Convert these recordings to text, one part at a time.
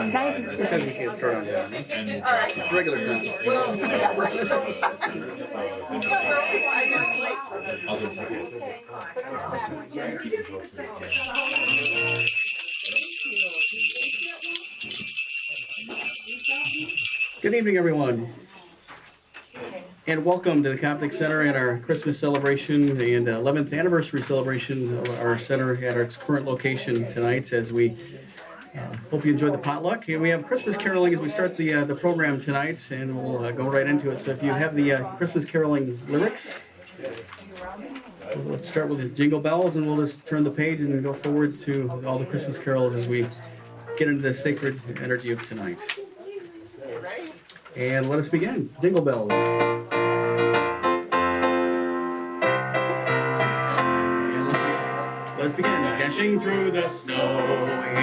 It says we can't start on time. It's regular time. Good evening, everyone, and welcome to the Coptic Center and our Christmas celebration and 11th anniversary celebration of our center at its current location tonight. As we hope you enjoyed the potluck, and we have Christmas caroling as we start the program tonight, and we'll go right into it. So if you have the Christmas caroling lyrics, let's start with the Jingle Bells, and we'll just turn the page and go forward to all the Christmas carols as we get into the sacred energy of tonight. And let us begin. Jingle bells. Let's begin. Dashing through the snow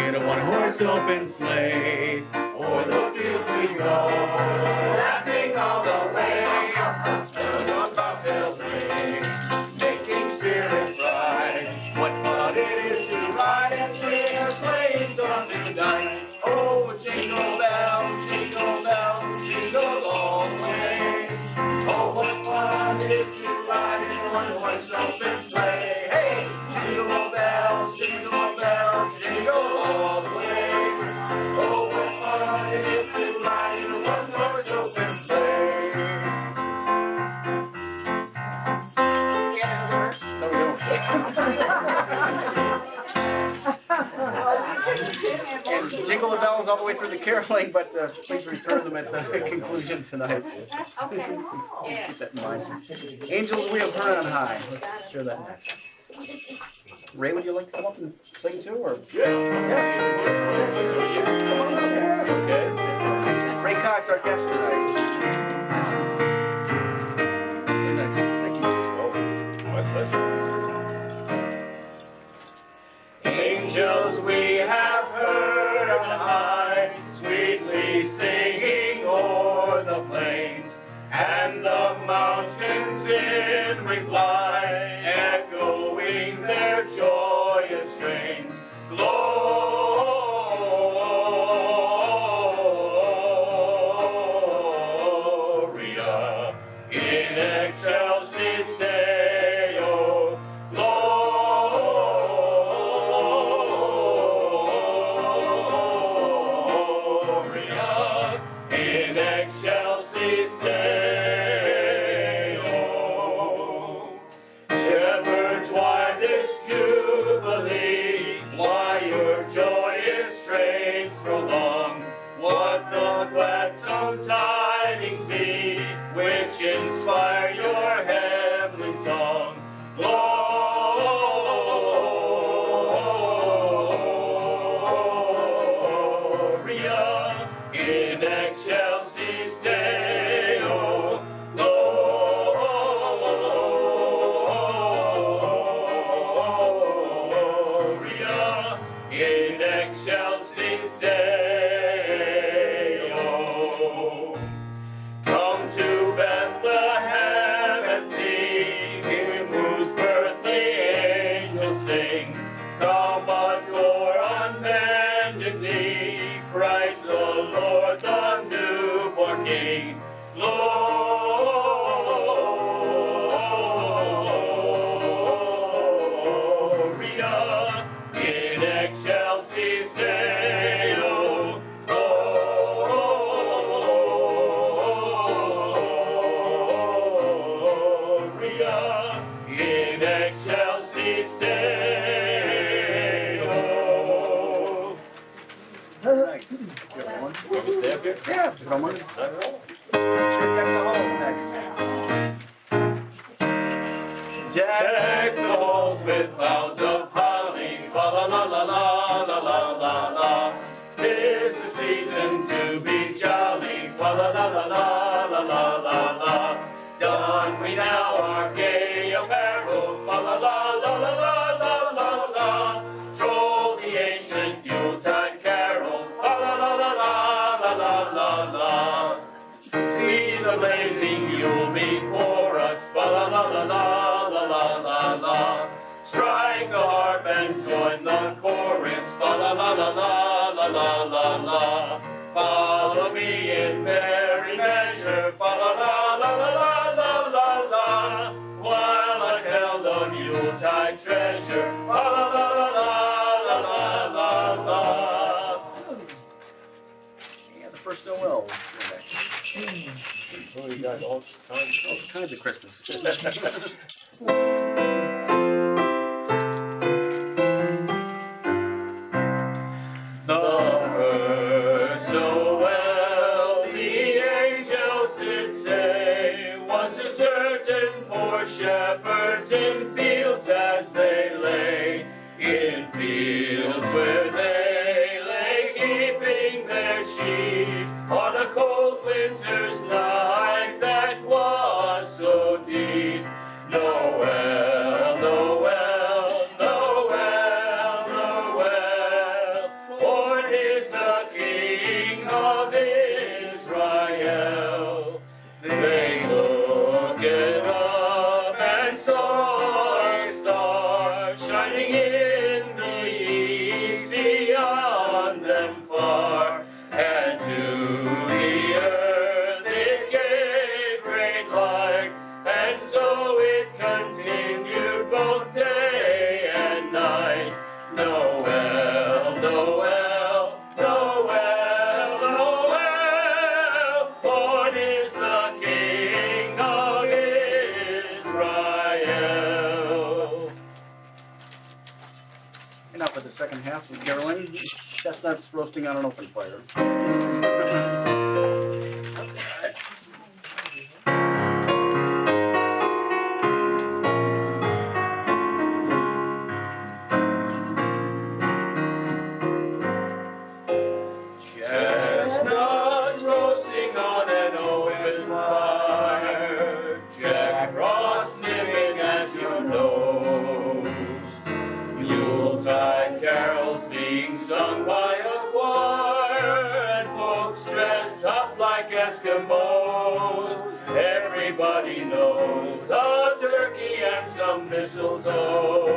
in a one-horse open sleigh. O'er the fields we go, laughing all the way. The bobtails ring, making spirits bright. What fun it is to ride and sing a sleigh song tonight. Oh, jingle bells, jingle bells, jingle all the way. Oh, what fun it is to ride in a one-horse open sleigh. Hey, jingle bells, jingle bells, jingle all the way. Oh, what fun it is to ride in a one-horse open sleigh. No, we don't. And jingle the bells all the way through the caroling, but please return them at the conclusion tonight. Okay. Please keep that in mind. Angels, we have heard on high. Let's share that next. Ray, would you like to come up and sing too, or? Yeah. Okay. Ray Cox, our guest tonight. Thank you. Oh, my pleasure. Angels, we have heard on high, sweetly singing o'er the plains, and the mountains in reply, echoing their joyous strains. Gloria in excelsis Deo. Gloria in excelsis Deo. Shepherds, why this jubilee? Why your joyous strains prolong? What those gladsome tidings be, which inspire your heavenly song? Gloria in excelsis Deo. Gloria in excelsis Deo. Come to Bethlehem and see him whose birth the angels sing. Come adore on bended knee, Christ the Lord, the newborn King. Gloria in excelsis Deo. Gloria in excelsis Deo. Nice. Want me to stay up here? Yeah, if you don't mind. Sure, deck the halls next. Deck the halls with boughs of holly, la la la la la la la la la. 'Tis the season to be jolly, la la la la la la la la la. Don we now our gay apparel, la la la la la la la la la. Troll the ancient Yuletide carol, la la la la la la la la la. See the blazing Yule before us, la la la la la la la la la. Strike the harp and join the chorus, la la la la la la la la la. la la. And the first Noel. Oh, you got all kinds of Christmas. The first Noel, the angels did say, was to certain poor shepherds in fields as they lay, in fields where they lay keeping their sheep on a cold winter's night that was so deep. Noel, Noel, Noel, Noel, born is the King of Israel. They looked up and saw a star shining in the east beyond them far, and to the earth it gave great light, and so it continued both day and night. Noel, Noel, Noel, Noel, born is the King of Israel. And now for the second half of caroling, chestnuts roasting on an open fire. Chestnuts roasting on an open fire, Jack Frost nipping at your nose, Yuletide carols being sung by a choir, and folks dressed up like Eskimos. Everybody knows a turkey and some mistletoe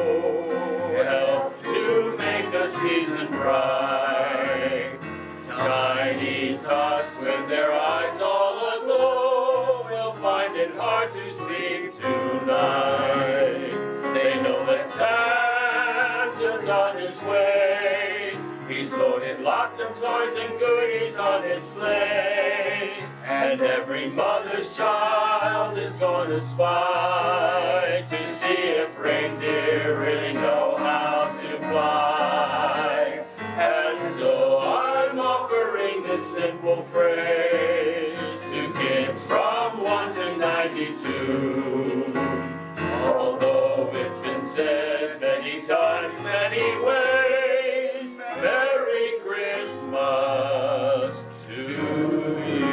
help to make the season bright. Tiny tots with their eyes all aglow will find it hard to sleep tonight. They know that Santa's on his way. He's loaded lots of toys and goodies on his sleigh, and every mother's child is going to spy to see if reindeer really know how to fly. And so I'm offering this simple phrase to kids from 1 to 92. Although it's been said many times, many ways, Merry Christmas to you.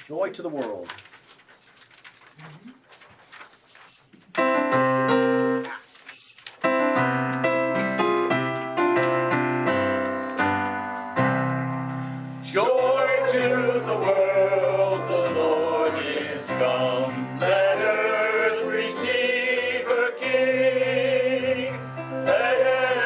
Joy to the world. Joy to the world, the Lord is come. Let earth receive her King. Let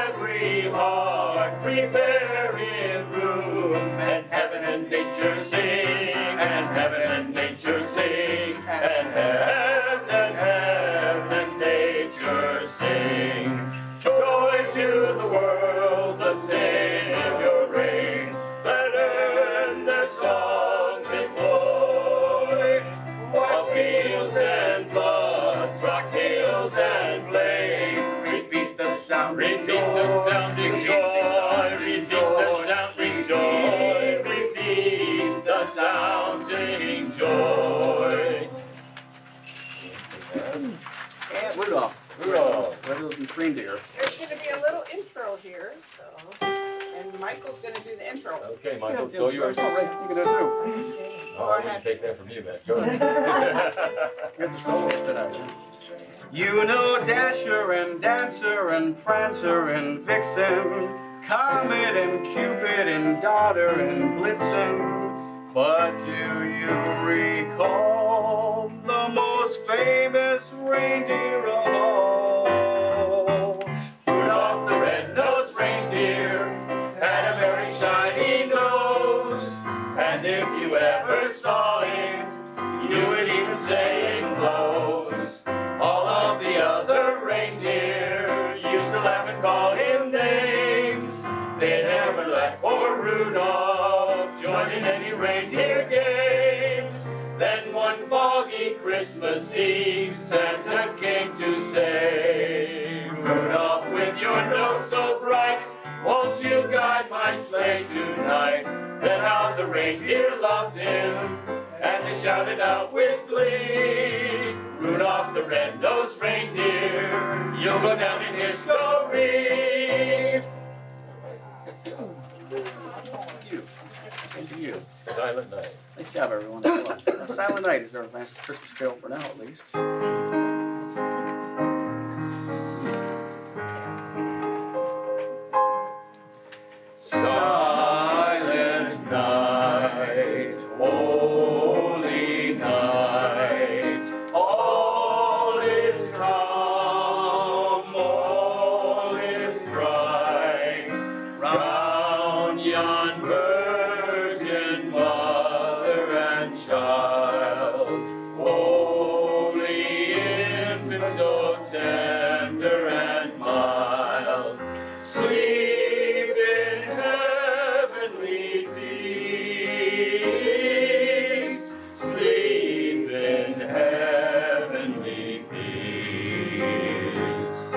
every heart prepare in room, and heaven and nature sing, and heaven and nature sing, and heaven and nature sings. Joy to the world, the Savior reigns. Let earth their songs employ. While fields and floods, rock hills and blades, repeat the sounding joy, repeat the sounding joy, repeat the sounding joy. And Rudolph. Rudolph. Red-nosed reindeer. There's going to be a little intro here, so, and Michael's going to do the intro. Okay, Michael, so yours. All right, you can do it too. Oh, I wouldn't take that from you, man. Go ahead. Get the solos tonight. You know Dasher and Dancer and Prancer and Vixen, Comet and Cupid and Daughter and Blitzen. But do you recall the most famous reindeer of all? Rudolph the red-nosed reindeer had a very shiny nose, and if you ever saw him, you would even say it glows. reindeer games. Then one foggy Christmas Eve, Santa came to say, Rudolph, with your nose so bright, won't you guide my sleigh tonight? Then how the reindeer loved him as they shouted out with glee, Rudolph the red-nosed reindeer, you'll go down in history. Thank you. Silent Night. Nice job, everyone. Well, Silent Night is our last Christmas carol for now, at least. Silent night, holy night, all is calm, all is bright, round yon virgin mother and child, holy infant so tender and mild, sleep in heavenly peace, sleep in heavenly peace.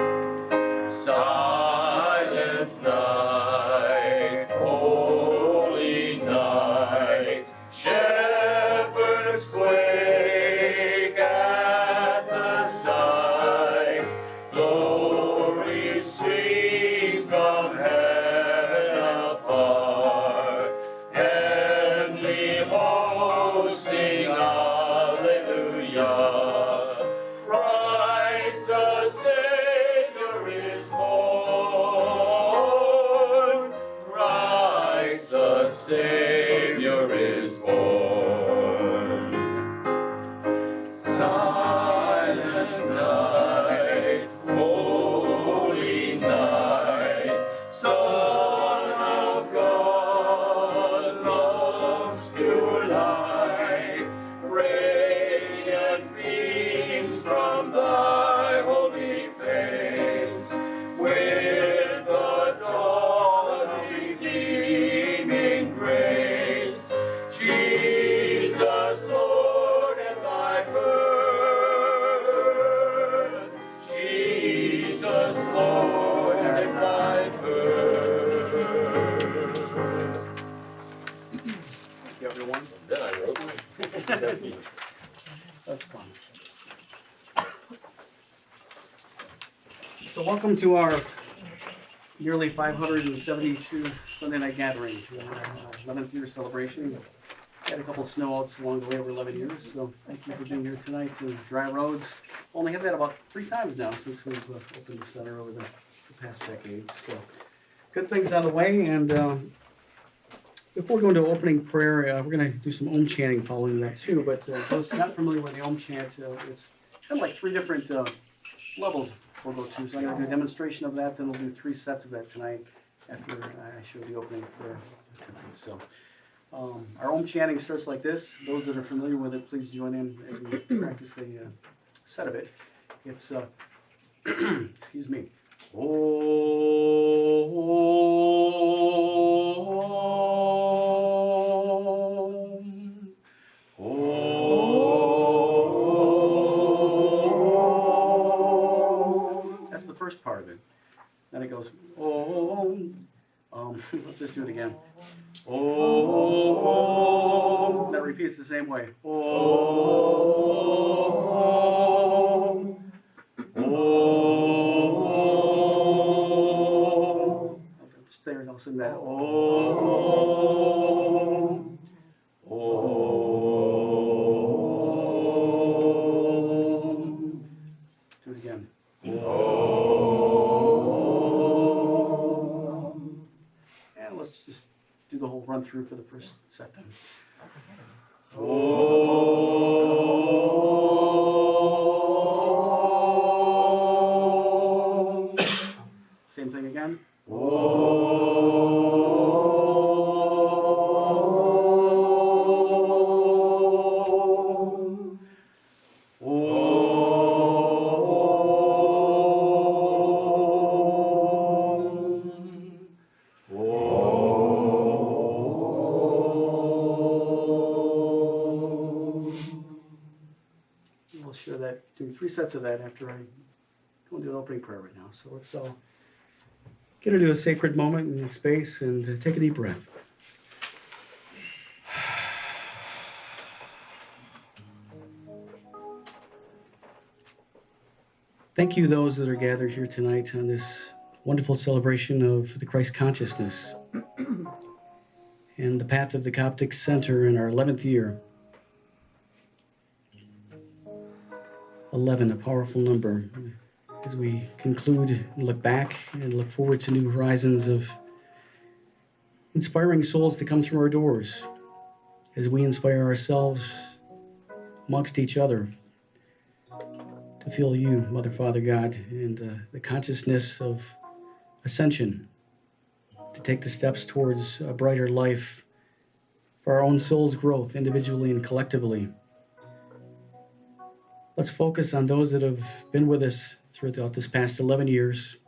Silent night, holy night, shepherds quake at the sight, glory streams from heaven afar, heavenly hosts sing Alleluia. Christ the Savior is born, Christ the Savior is born. Silent night, holy night, Son of God, love's pure light, radiant beams from thy holy face, with the dawn of redeeming grace. Jesus, Lord, at thy birth, Jesus, Lord, at thy birth. Thank you, everyone. Then I wrote That's fun. So welcome to our nearly 572 Sunday night gathering, our 11th year celebration. Had a couple of snowouts along the way over 11 years, so thank you for being here tonight to dry roads. Only had that about 3 times now since we've opened the center over the past decades. So good things on the way, and before we go into opening prayer, we're going to do some Om chanting following that too. But those not familiar with the Om chant, it's kind of like 3 different levels we'll go to. So I'm going to do a demonstration of that, then we'll do 3 sets of that tonight after I show the opening prayer tonight. So our Om chanting starts like this. Those that are familiar with it, please join in as we practice a set of it. It's, excuse me. That's the first part of it. Then it goes, let's just do it again. That repeats the same way. It's there, and I'll sing that. Do it again. And let's just do the whole run through for the first set then. Same thing again. sets of that after I go into an opening prayer right now. So let's all get into a sacred moment in space and take a deep breath. Thank you, those that are gathered here tonight on this wonderful celebration of the Christ consciousness and the path of the Coptic Center in our 11th year. 11, a powerful number. As we conclude and look back and look forward to new horizons of inspiring souls to come through our doors, as we inspire ourselves amongst each other to feel you, Mother, Father, God, and the consciousness of ascension, to take the steps towards a brighter life for our own soul's growth individually and collectively. Let's focus on those that have been with us throughout this past 11 years,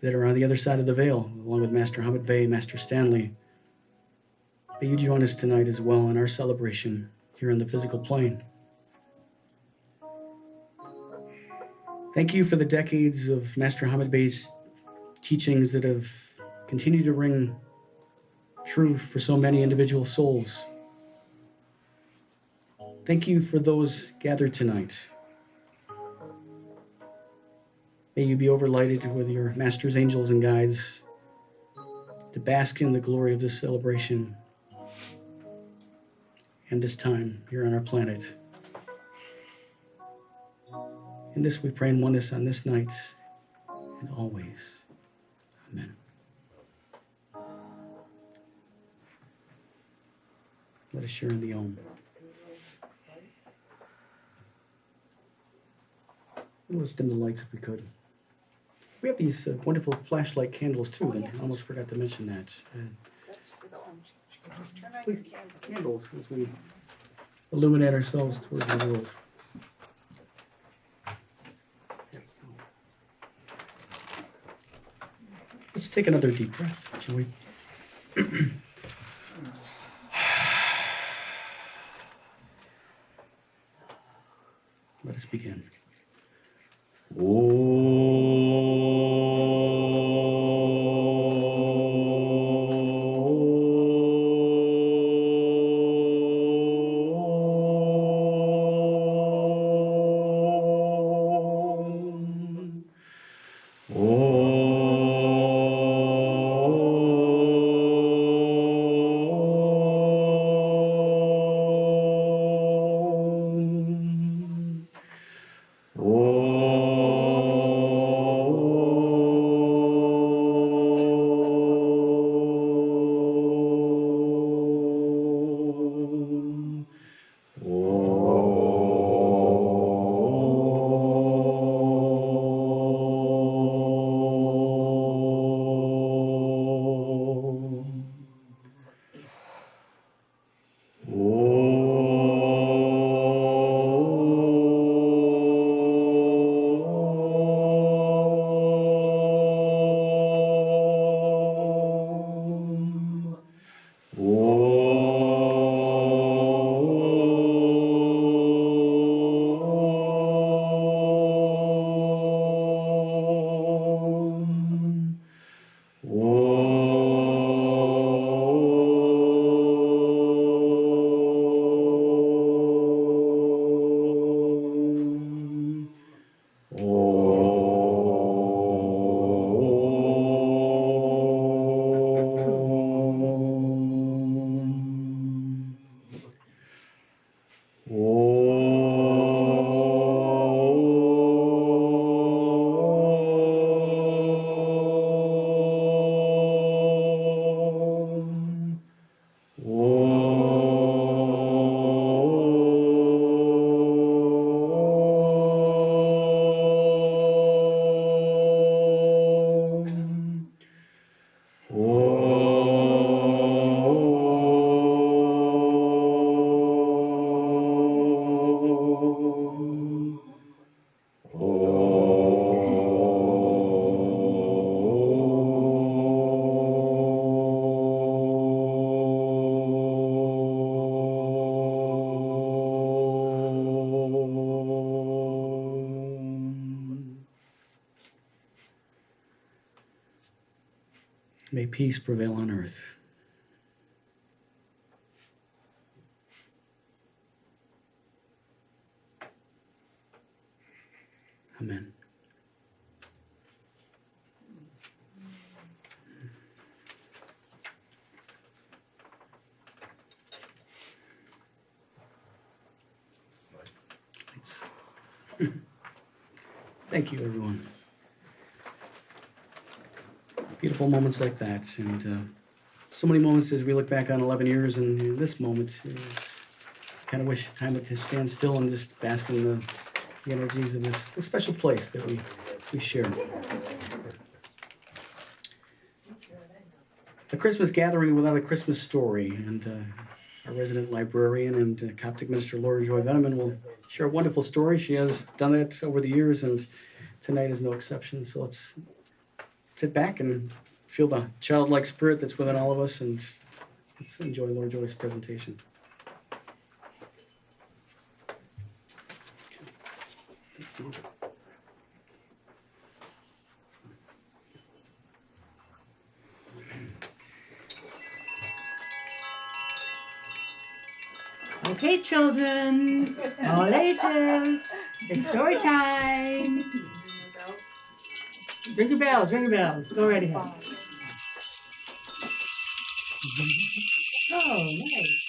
that are on the other side of the veil, along with Master Hamid Bey, Master Stanley. May you join us tonight as well in our celebration here on the physical plane. Thank you for the decades of Master Hamid Bey's teachings that have continued to ring true for so many individual souls. Thank you for those gathered tonight. May you be overlighted with your Master's angels and guides to bask in the glory of this celebration and this time here on our planet. In this we pray in oneness on this night and always. Amen. Let us share in the Om. Let's dim the lights if we could. We have these wonderful flashlight candles too, and I almost forgot to mention that. That's for the orange. Turn on Please, your candle. candles as we illuminate ourselves towards the world. Let's take another deep breath, shall we? Let us begin. Om. May peace prevail on earth. Amen. Thanks. Thank you, everyone. Beautiful moments like that, and so many moments as we look back on 11 years, and this moment is kind of wish time to stand still and just bask in the energies of this special place that we share. A Christmas gathering without a Christmas story, and our resident librarian and Coptic minister Laura Joy Veneman will share a wonderful story. She has done it over the years, and tonight is no exception. So let's sit back and feel the childlike spirit that's within all of us, and let's enjoy Laura Joy's presentation. Okay, children, all ages, it's story time. Ring your bells, go right ahead. Oh, nice.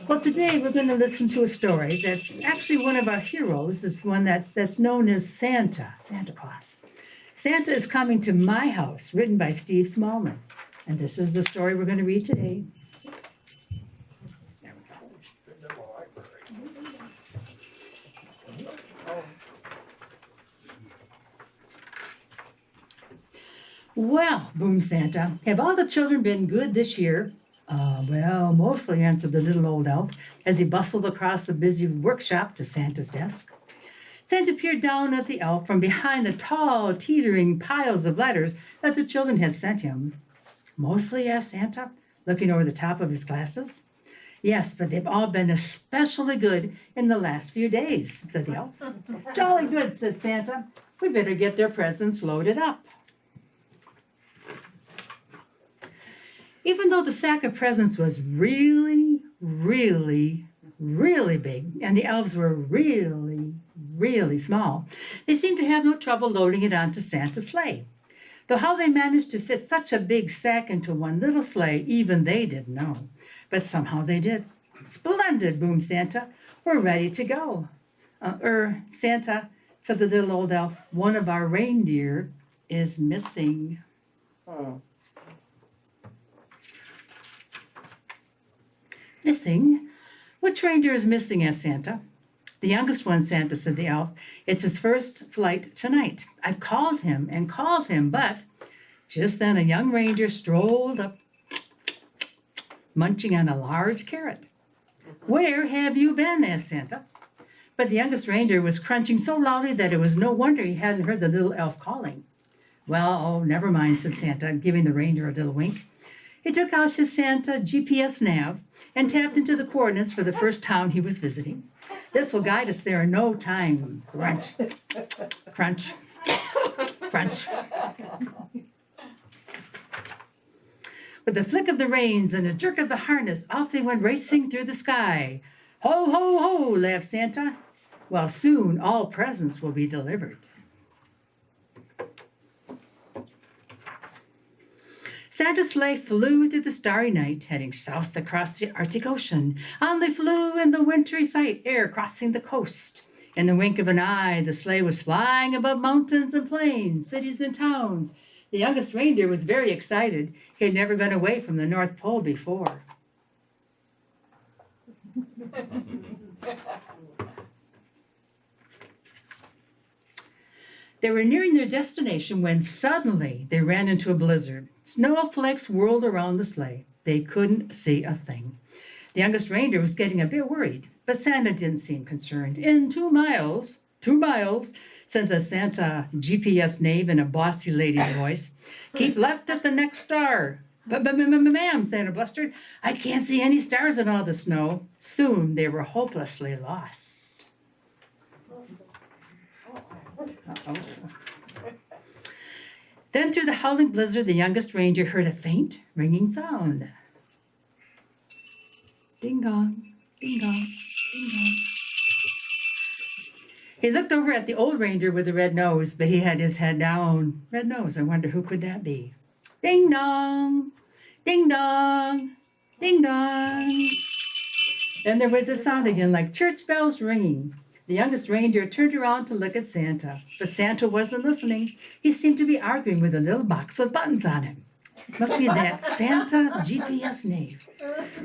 Well, today we're going to listen to a story that's actually one of our heroes. It's one that's known as Santa Claus. Santa is Coming to My House, written by Steve Smallman. And this is the story we're going to read today. Well, boomed Santa, have all the children been good this year? Well, mostly, answered the little old elf as he bustled across the busy workshop to Santa's desk. Santa peered down at the elf from behind the tall, teetering piles of letters that the children had sent him. Mostly, asked Santa, looking over the top of his glasses. Yes, but they've all been especially good in the last few days, said the elf. Jolly good, said Santa. We better get their presents loaded up. Even though the sack of presents was really, really, really big, and the elves were really, really small, they seemed to have no trouble loading it onto Santa's sleigh. Though how they managed to fit such a big sack into one little sleigh, even they didn't know. But somehow they did. Splendid, boomed Santa. We're ready to go. Santa, said the little old elf, one of our reindeer is missing. Oh. Missing? Which reindeer is missing? Asked Santa. The youngest one, Santa, said the elf. It's his first flight tonight. I've called him and called him, but just then a young reindeer strolled up, munching on a large carrot. Where have you been? Asked Santa. But the youngest reindeer was crunching so loudly that it was no wonder he hadn't heard the little elf calling. Well, oh, never mind, said Santa, giving the reindeer a little wink. He took out his Santa GPS nav and tapped into the coordinates for the first town he was visiting. This will guide us there in no time. Crunch, crunch, crunch. With a flick of the reins and a jerk of the harness, off they went racing through the sky. Ho, ho, ho, laughed Santa. Well, soon all presents will be delivered. Santa's sleigh flew through the starry night, heading south across the Arctic Ocean. On they flew in the wintry sight, ere crossing the coast. In the wink of an eye, the sleigh was flying above mountains and plains, cities and towns. The youngest reindeer was very excited. He had never been away from the North Pole before. They were nearing their destination when suddenly they ran into a blizzard. Snowflakes whirled around the sleigh. They couldn't see a thing. The youngest reindeer was getting a bit worried, but Santa didn't seem concerned. In 2 miles, said the Santa GPS knave in a bossy lady's voice. Keep left at the next star. Ma'am, Santa blustered. I can't see any stars in all the snow. Soon they were hopelessly lost. Uh-oh. Then through the howling blizzard, the youngest reindeer heard a faint ringing sound. Ding dong, ding dong, ding dong. He looked over at the old reindeer with the red nose, but he had his head down. Red nose, I wonder who could that be? Ding dong, ding dong, ding dong. Then there was a sound again like church bells ringing. The youngest reindeer turned around to look at Santa, but Santa wasn't listening. He seemed to be arguing with a little box with buttons on it. Must be that Santa GPS knave.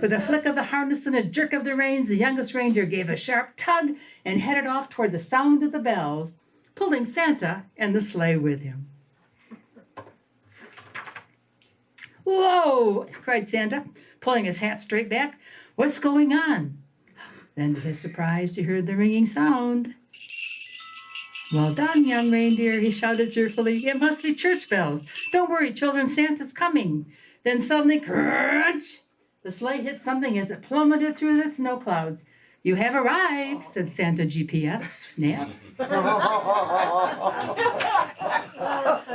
With a flick of the harness and a jerk of the reins, the youngest reindeer gave a sharp tug and headed off toward the sound of the bells, pulling Santa and the sleigh with him. "Whoa!" cried Santa, pulling his hat straight back. "What's going on?" Then, to his surprise, he heard the ringing sound. "Well done, young reindeer," he shouted cheerfully. "It must be church bells. Don't worry, children, Santa's coming." Then suddenly, crunch! The sleigh hit something as it plummeted through the snow clouds. "You have arrived," said Santa GPS nav.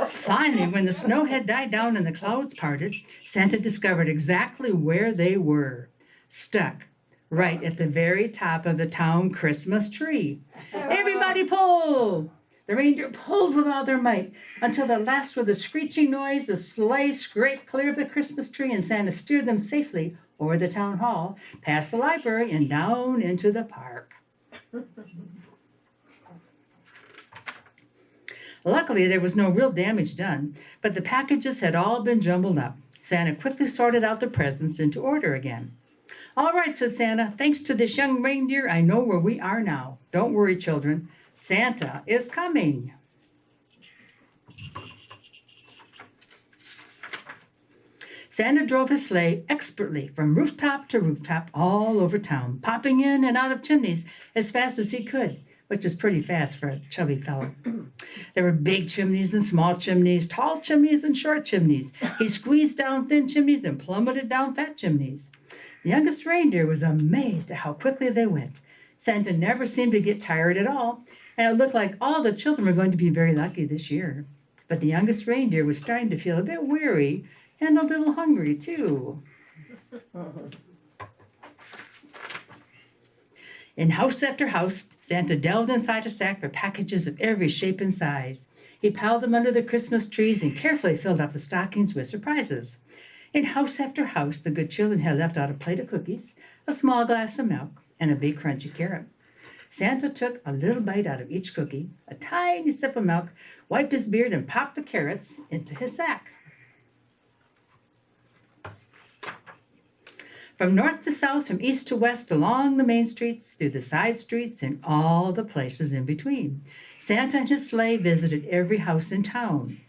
Finally, when the snow had died down and the clouds parted, Santa discovered exactly where they were. Stuck right at the very top of the town Christmas tree. "Everybody pull!" The reindeer pulled with all their might until at last, with a screeching noise, the sleigh scraped clear of the Christmas tree and Santa steered them safely over the town hall, past the library, and down into the park. Luckily, there was no real damage done, but the packages had all been jumbled up. Santa quickly sorted out the presents into order again. "All right," said Santa. "Thanks to this young reindeer, I know where we are now. Don't worry, children. Santa is coming." Santa drove his sleigh expertly from rooftop to rooftop all over town, popping in and out of chimneys as fast as he could, which is pretty fast for a chubby fellow. There were big chimneys and small chimneys, tall chimneys and short chimneys. He squeezed down thin chimneys and plummeted down fat chimneys. The youngest reindeer was amazed at how quickly they went. Santa never seemed to get tired at all, and it looked like all the children were going to be very lucky this year. But the youngest reindeer was starting to feel a bit weary and a little hungry, too. In house after house, Santa delved inside a sack for packages of every shape and size. He piled them under the Christmas trees and carefully filled up the stockings with surprises. In house after house, the good children had left out a plate of cookies, a small glass of milk, and a big crunchy carrot. Santa took a little bite out of each cookie, a tiny sip of milk, wiped his beard, and popped the carrots into his sack. From north to south, from east to west, along the main streets, through the side streets, and all the places in between, Santa and his sleigh visited every house in town.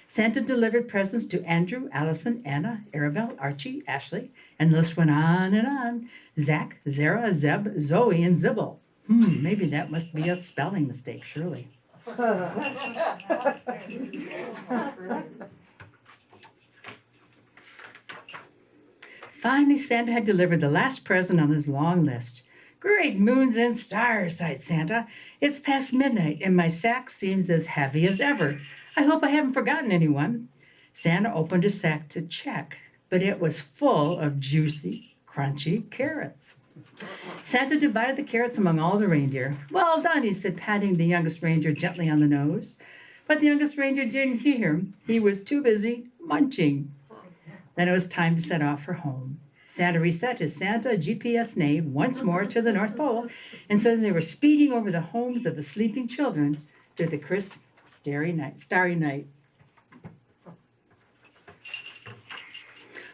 Santa delivered presents to Andrew, Allison, Anna, Arabelle, Archie, Ashley, and the list went on and on. Zach, Zara, Zeb, Zoe, and Zibble. Maybe that must be a spelling mistake, surely. Finally, Santa had delivered the last present on his long list. "Great moons and stars," sighed Santa. "It's past midnight, and my sack seems as heavy as ever. I hope I haven't forgotten anyone." Santa opened his sack to check, but it was full of juicy, crunchy carrots. Santa divided the carrots among all the reindeer. "Well done," he said, patting the youngest reindeer gently on the nose. But the youngest reindeer didn't hear him. He was too busy munching. Then it was time to set off for home. Santa reset his Santa GPS nav once more to the North Pole, and so they were speeding over the homes of the sleeping children through the crisp, starry night.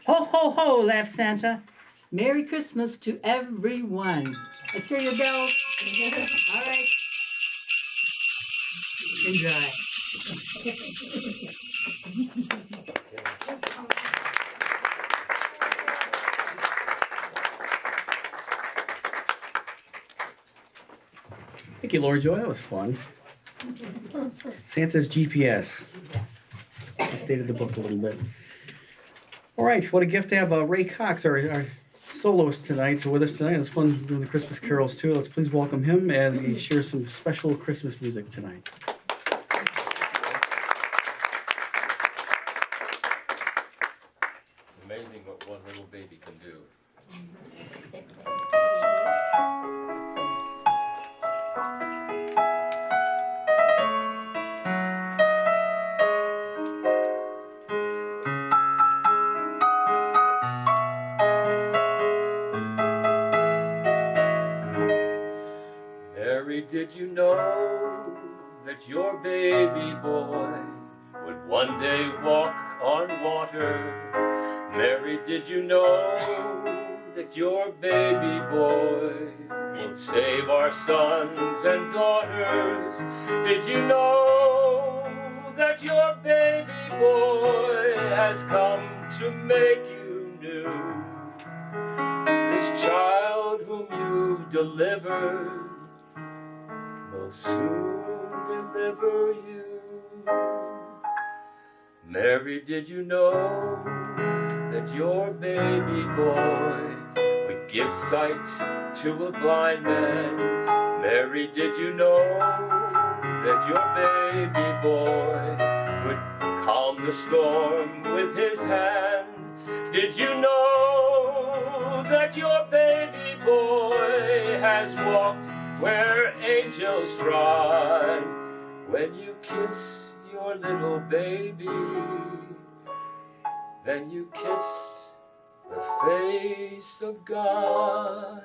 "Ho, ho, ho," laughed Santa. "Merry Christmas to everyone." Let's hear your bells. All right. Enjoy. Thank you, Laura Joy. That was fun. Santa's GPS. Updated the book a little bit. All right, what a gift to have Ray Cox, our soloist tonight, with us tonight. It was fun doing the Christmas carols too. Let's please welcome him as he shares some special Christmas music tonight. Mary, did you know that your baby boy would one day walk on water? Mary, did you know that your baby boy will save our sons and daughters? Did you know that your baby boy has come to make you new? This child whom you've delivered will soon deliver you. Mary, did you know that your baby boy would give sight to a blind man? Mary, did you know that your baby boy would calm the storm with his hand? Did you know that your baby boy has walked where angels trod? When you kiss your little baby, then you kiss the face of God.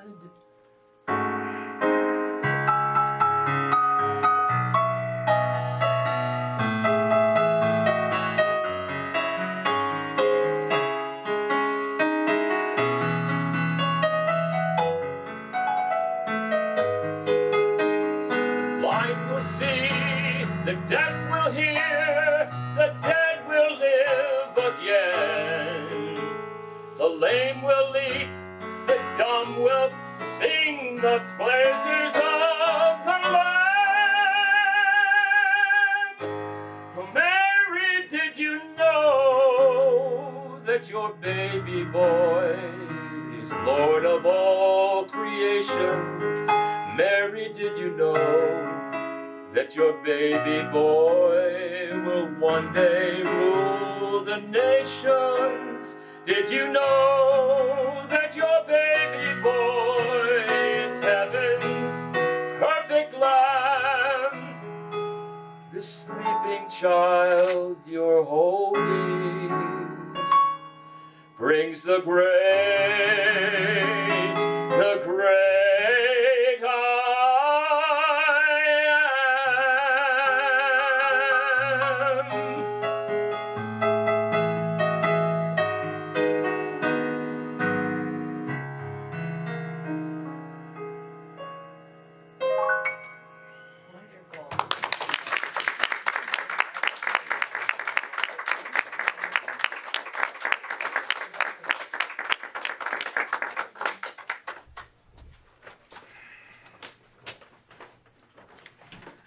The blind will see, the deaf will hear, the dead will live again. The lame will leap, the dumb will sing the praises of the Lamb. Mary, did you know that your baby boy is Lord of all creation? Mary, did you know that your baby boy will one day rule the nations? Did you know that your baby boy is heaven's perfect lamb? The sleeping child you're holding brings the great I am. Wonderful.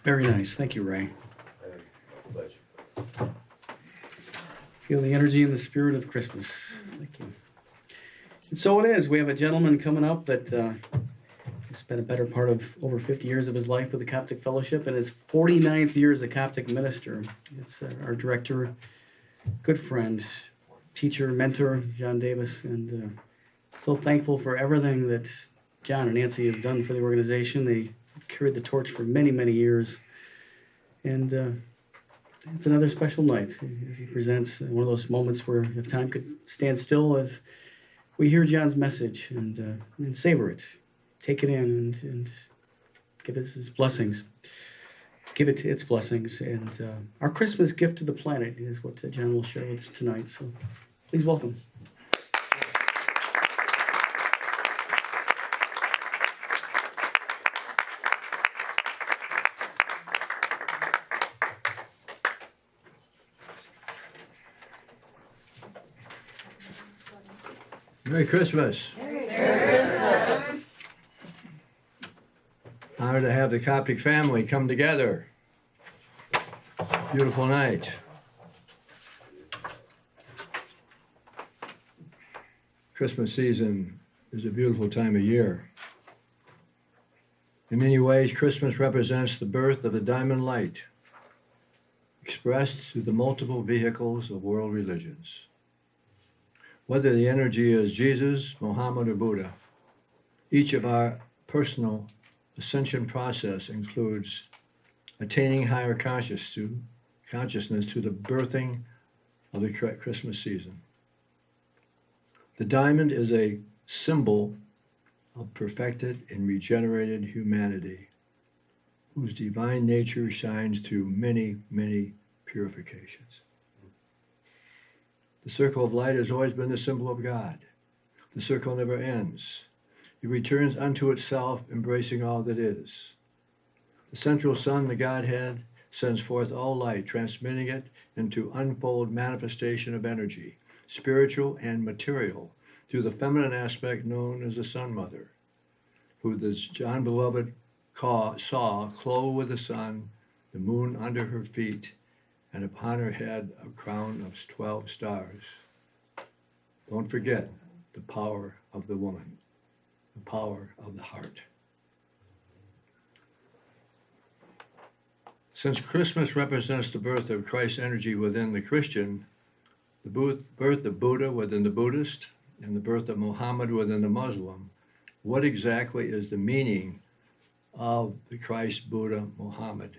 Very nice. Thank you, Ray. Pleasure. Feel the energy and the spirit of Christmas. Thank you. And so it is. We have a gentleman coming up that has spent a better part of over 50 years of his life with the Coptic Fellowship and his 49th year as a Coptic minister. It's our director, good friend, teacher, mentor, John Davis, and so thankful for everything that John and Nancy have done for the organization. They carried the torch for many, many years. And it's another special night as he presents one of those moments where if time could stand still as we hear John's message and savor it, take it in and give it his blessings. Give it its blessings. And our Christmas gift to the planet is what John will share with us tonight. So please welcome. Merry Christmas. Merry Christmas. Honored to have the Coptic family come together. Beautiful night. Christmas season is a beautiful time of year. In many ways, Christmas represents the birth of the diamond light, expressed through the multiple vehicles of world religions. Whether the energy is Jesus, Muhammad, or Buddha, each of our personal ascension process includes attaining higher consciousness to the birthing of the Christmas season. The diamond is a symbol of perfected and regenerated humanity whose divine nature shines through many, many purifications. The circle of light has always been the symbol of God. The circle never ends. It returns unto itself, embracing all that is. The central sun, the Godhead, sends forth all light, transmitting it into unfold manifestation of energy, spiritual and material, through the feminine aspect known as the Sun Mother, who the John Beloved saw clothed with the sun, the moon under her feet, and upon her head a crown of 12 stars. Don't forget the power of the woman, the power of the heart. Since Christmas represents the birth of Christ's energy within the Christian, the birth of Buddha within the Buddhist, and the birth of Muhammad within the Muslim, what exactly is the meaning of the Christ, Buddha, Muhammad,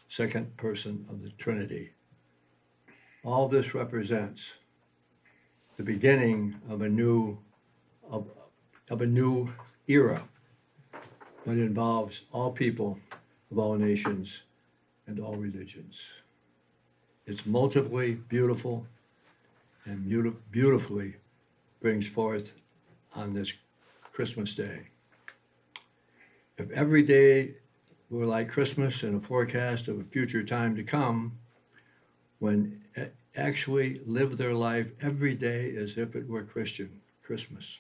second person of the Trinity? All this represents the beginning of a new era that involves all people of all nations and all religions. It's multiply beautiful and beautifully brings forth on this Christmas day. If every day were like Christmas and a forecast of a future time to come, when actually live their life every day as if it were Christian Christmas.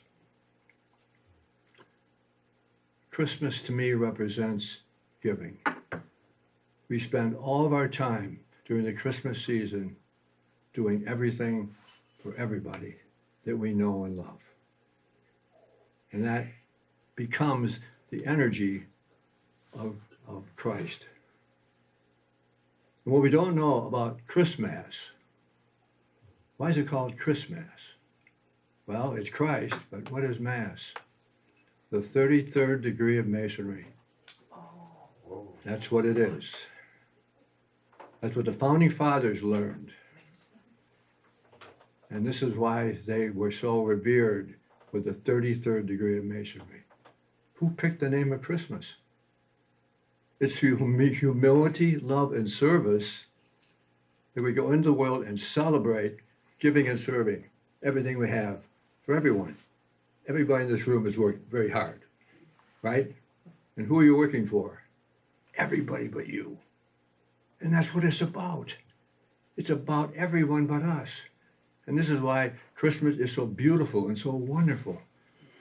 Christmas to me represents giving. We spend all of our time during the Christmas season doing everything for everybody that we know and love. And that becomes the energy of Christ. And what we don't know about Christmas, why is it called Christmas? Well, it's Christ, but what is Mass? The 33rd degree of Masonry. That's what it is. That's what the Founding Fathers learned. And this is why they were so revered with the 33rd degree of Masonry. Who picked the name of Christmas? It's through humility, love, and service that we go into the world and celebrate giving and serving everything we have for everyone. Everybody in this room has worked very hard, right? And who are you working for? Everybody but you. And that's what it's about. It's about everyone but us. And this is why Christmas is so beautiful and so wonderful,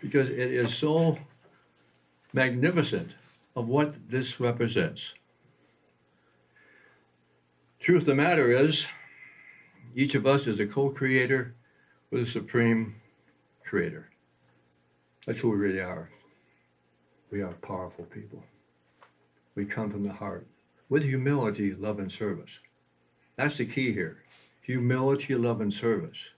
because it is so magnificent of what this represents. Truth of the matter is, each of us is a co-creator with a supreme creator. That's who we really are. We are powerful people. We come from the heart with humility, love, and service. That's the key here. Humility, love, and service.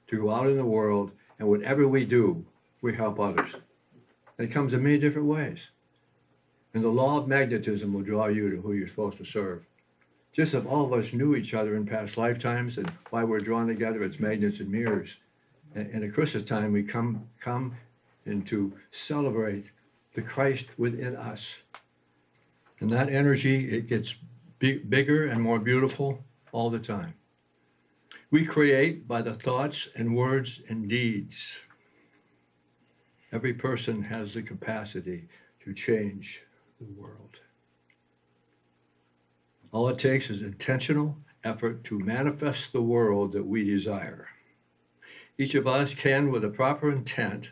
To go out in the world, and whatever we do, we help others. It comes in many different ways. And the law of magnetism will draw you to who you're supposed to serve. Just if all of us knew each other in past lifetimes and why we're drawn together, it's magnets and mirrors. And at Christmas time, we come and to celebrate the Christ within us. And that energy, it gets bigger and more beautiful all the time. We create by the thoughts and words and deeds. Every person has the capacity to change the world. All it takes is intentional effort to manifest the world that we desire. Each of us can, with a proper intent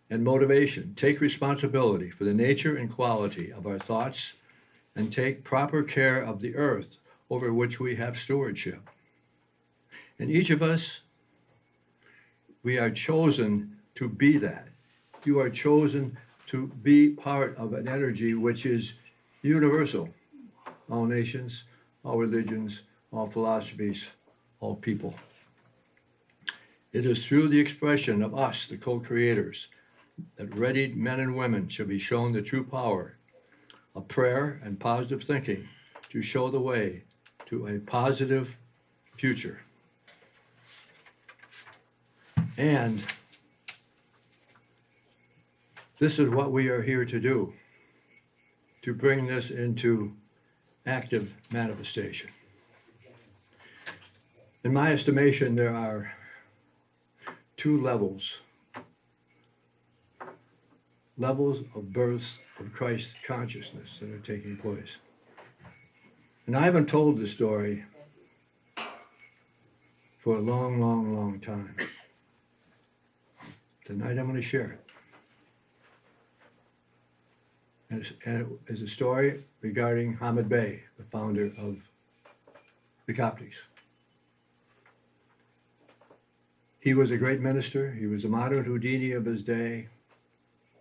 and motivation, take responsibility for the nature and quality of our thoughts and take proper care of the earth over which we have stewardship. And each of us, we are chosen to be that. You are chosen to be part of an energy which is universal. All nations, all religions, all philosophies, all people. It is through the expression of us, the co-creators, that readied men and women shall be shown the true power of prayer and positive thinking to show the way to a positive future. And this is what we are here to do, to bring this into active manifestation. In my estimation, there are two levels of births of Christ consciousness that are taking place. And I haven't told the story for a long, long, long time. Tonight I'm going to share it. And it is a story regarding Hamid Bey, the founder of the Coptics. He was a great minister. He was a modern Houdini of his day.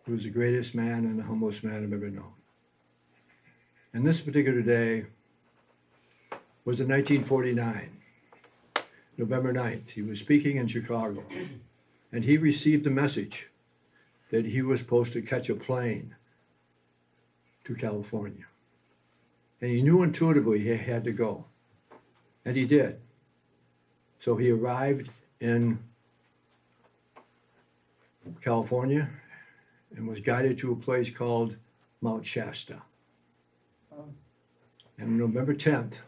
He was the greatest man and the humblest man I've ever known. And this particular day was in 1949, November 9th. He was speaking in Chicago, and he received a message that he was supposed to catch a plane to California. And he knew intuitively he had to go, and he did. So he arrived in California and was guided to a place called Mount Shasta. And November 10th,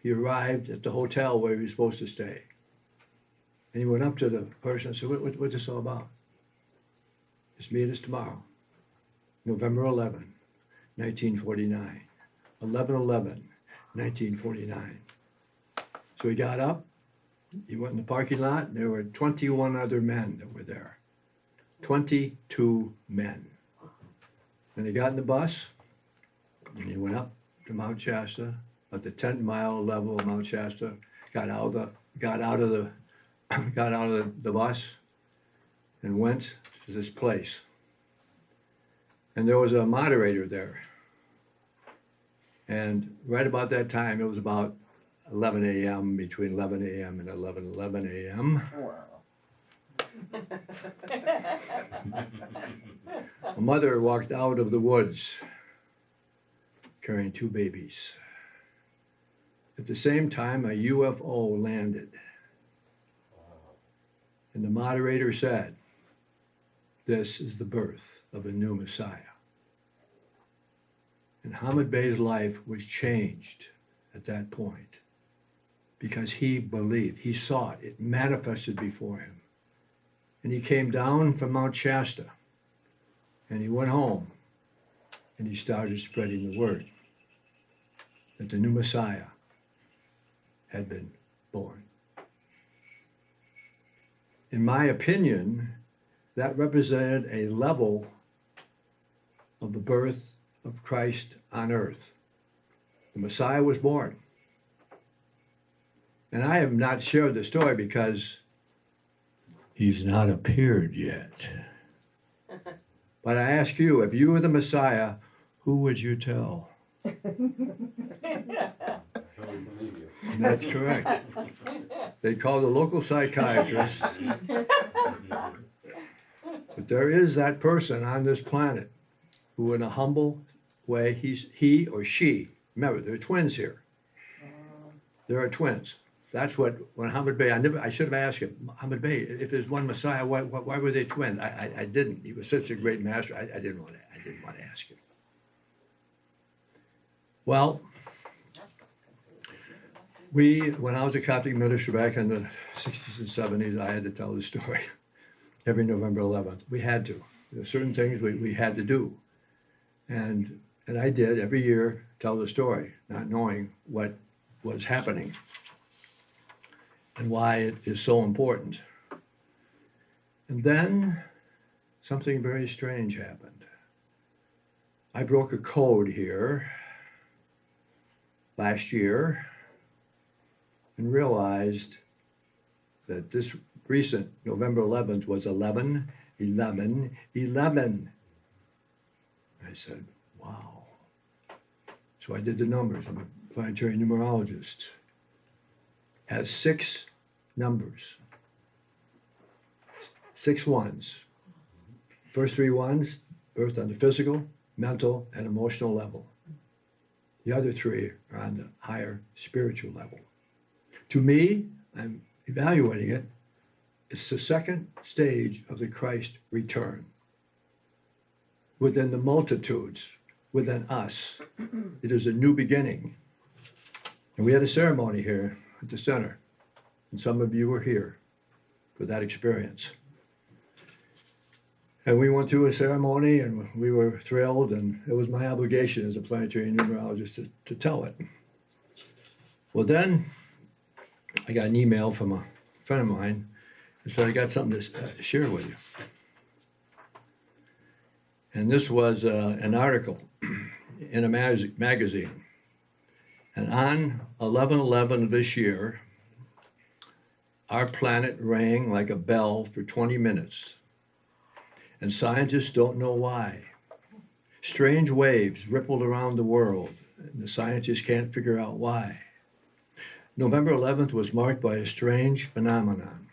he arrived at the hotel where he was supposed to stay. And he went up to the person and said, what's this all about? Just meet us tomorrow, November 11, 1949. 11/11/1949. So he got up, he went in the parking lot, and there were 21 other men that were there. 22 men. Then he got in the bus, and he went up to Mount Shasta, at the 10-mile level of Mount Shasta, got out of the bus, and went to this place. And there was a moderator there. And right about that time, it was about 11 a.m., between 11 a.m. and 11 a.m. A mother walked out of the woods carrying two babies. At the same time, a UFO landed. And the moderator said, "This is the birth of a new Messiah." And Hamid Bey's life was changed at that point because he believed, he saw it, it manifested before him. And he came down from Mount Shasta and he went home and he started spreading the word that the new Messiah had been born. In my opinion, that represented a level of the birth of Christ on earth. The Messiah was born. And I have not shared the story because he's not appeared yet. But I ask you, if you were the Messiah, who would you tell? And that's correct. They call the local psychiatrist. But there is that person on this planet who in a humble way, he or she, remember, there are twins here. There are twins. That's what, when Hamid Bey, I should have asked him, Hamid Bey, if there's one Messiah, why were they twins? I didn't. He was such a great master, I didn't want to ask him. Well, when I was a Coptic minister back in the 60s and 70s, I had to tell the story every November 11th. We had to. There are certain things we had to do. And I did every year tell the story, not knowing what was happening and why it is so important. And then something very strange happened. I broke a code here last year and realized that this recent November 11th was 11/11/11. I said, wow. So I did the numbers. I'm a planetary numerologist. Has 6 numbers. 6 ones. First 3 ones, birth on the physical, mental, and emotional level. The other 3 are on the higher spiritual level. To me, I'm evaluating it, it's the second stage of the Christ return. Within the multitudes within us. It is a new beginning. And we had a ceremony here at the center, and some of you were here for that experience. And we went through a ceremony, and we were thrilled, and it was my obligation as a planetary numerologist to tell it. Well, then I got an email from a friend of mine that said, I got something to share with you. And this was an article in a magazine. And on 11/11 of this year, our planet rang like a bell for 20 minutes. And scientists don't know why. Strange waves rippled around the world, and the scientists can't figure out why. November 11th was marked by a strange phenomenon.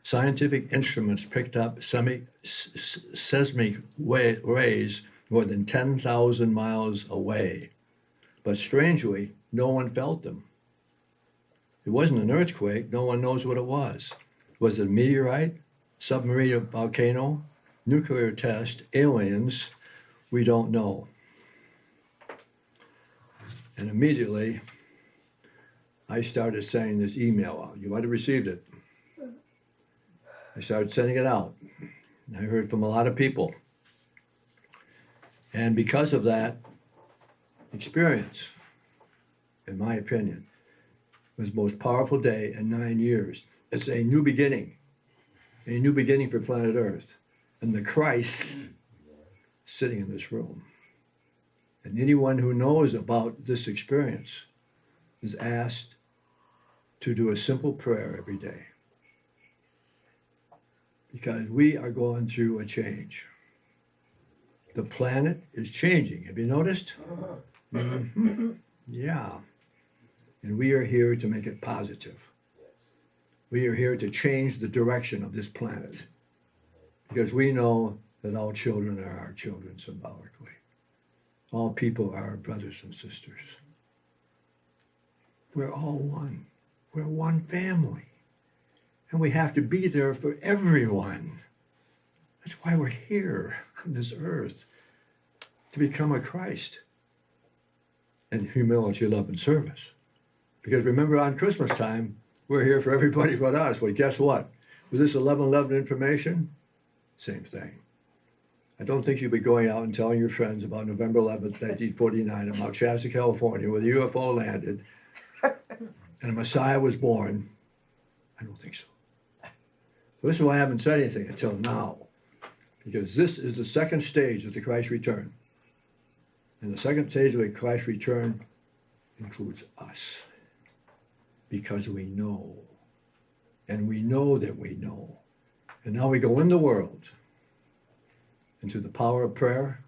Scientific instruments picked up seismic rays more than 10,000 miles away. But strangely, no one felt them. It wasn't an earthquake. No one knows what it was. Was it a meteorite, submarine volcano, nuclear test, aliens? We don't know. And immediately, I started sending this email out. You might have received it. I started sending it out. I heard from a lot of people. And because of that experience, in my opinion, it was the most powerful day in 9 years. It's a new beginning for planet Earth. And the Christ sitting in this room. And anyone who knows about this experience is asked to do a simple prayer every day. Because we are going through a change. The planet is changing. Have you noticed? Mm-hmm. Yeah. And we are here to make it positive. We are here to change the direction of this planet. Because we know that all children are our children symbolically. All people are our brothers and sisters. We're all one. We're one family. And we have to be there for everyone. That's why we're here on this earth, to become a Christ in humility, love, and service. Because remember, on Christmas time, we're here for everybody but us. Well, guess what? With this 11/11 information, same thing. I don't think you'll be going out and telling your friends about November 11th, 1949 at Mount Shasta, California, where the UFO landed and a Messiah was born. I don't think so. This is why I haven't said anything until now, because this is the second stage of the Christ return. And the second stage of the Christ return includes us, because we know, and we know that we know. And now we go in the world into the power of prayer,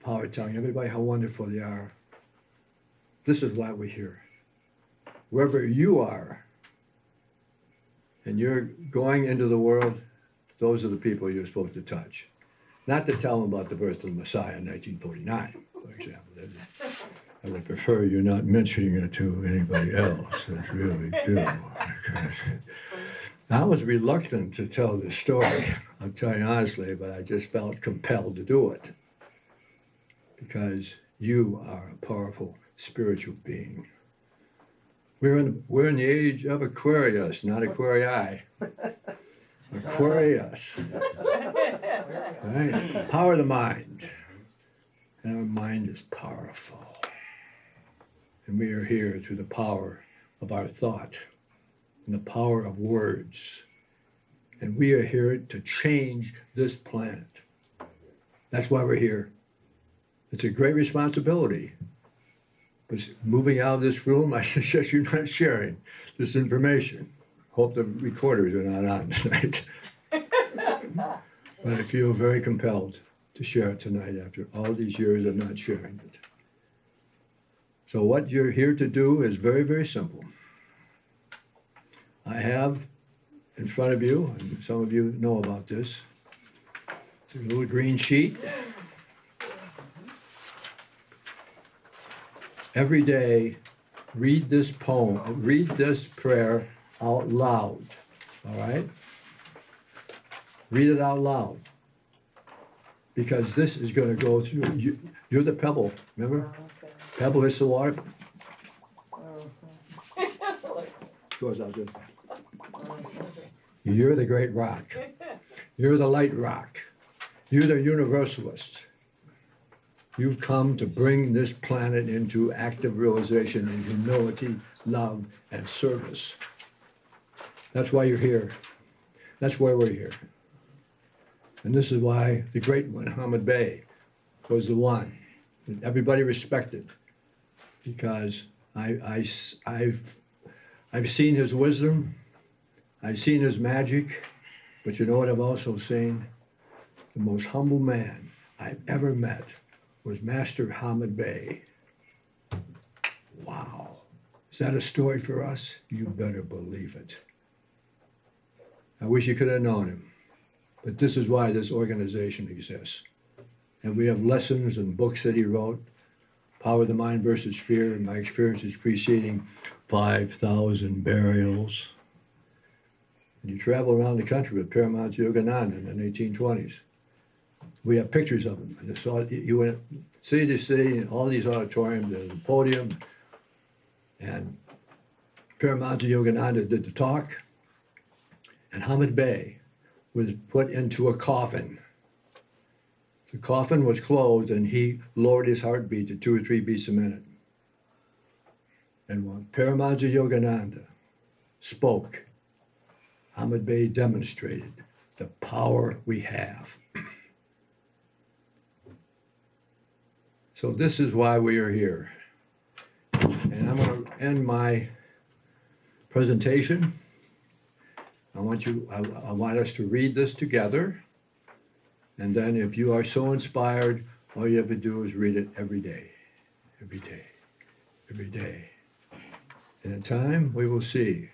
power of telling everybody how wonderful they are. This is why we're here. Wherever you are, and you're going into the world, those are the people you're supposed to touch. Not to tell them about the birth of the Messiah in 1949, for example. I would prefer you not mentioning it to anybody else. I really do. I was reluctant to tell this story, I'll tell you honestly, but I just felt compelled to do it. Because you are a powerful spiritual being. We're in the age of Aquarius, not Aquarii. Aquarius. Right? Power of the mind. And our mind is powerful. And we are here through the power of our thought and the power of words. And we are here to change this planet. That's why we're here. It's a great responsibility. But moving out of this room, I suggest you're not sharing this information. Hope the recorders are not on tonight. But I feel very compelled to share it tonight after all these years of not sharing it. So what you're here to do is very, very simple. I have in front of you, and some of you know about this, it's a little green sheet. Every day, read this poem, read this prayer out loud, all right? Read it out loud. because this is going to go through. You're the pebble, remember? Okay. Pebble hits the water, Mhm. goes out there. You're the great rock. You're the light rock. You're the universalist. You've come to bring this planet into active realization in humility, love, and service. That's why you're here. That's why we're here. And this is why the great one, Muhammad Bey, was the one that everybody respected, because I've seen his wisdom, I've seen his magic, but you know what I've also seen? The most humble man I've ever met was Master Muhammad Bey. Wow. Is that a story for us? You better believe it. I wish you could have known him. But this is why this organization exists. And we have lessons and books that he wrote. Power of the Mind versus Fear, my experiences preceding 5,000 burials. And you travel around the country with Paramahansa Yogananda in the 1820s. We have pictures of him. And so you went city to city, in all these auditoriums, there's a podium, and Paramahansa Yogananda did the talk, and Muhammad Bey was put into a coffin. The coffin was closed, and he lowered his heartbeat to 2 or 3 beats a minute. And when Paramahansa Yogananda spoke, Muhammad Bey demonstrated the power we have. So this is why we are here. And I'm going to end my presentation. I want us to read this together. And then if you are so inspired, all you have to do is read it every day, every day, every day. In a time, we will see.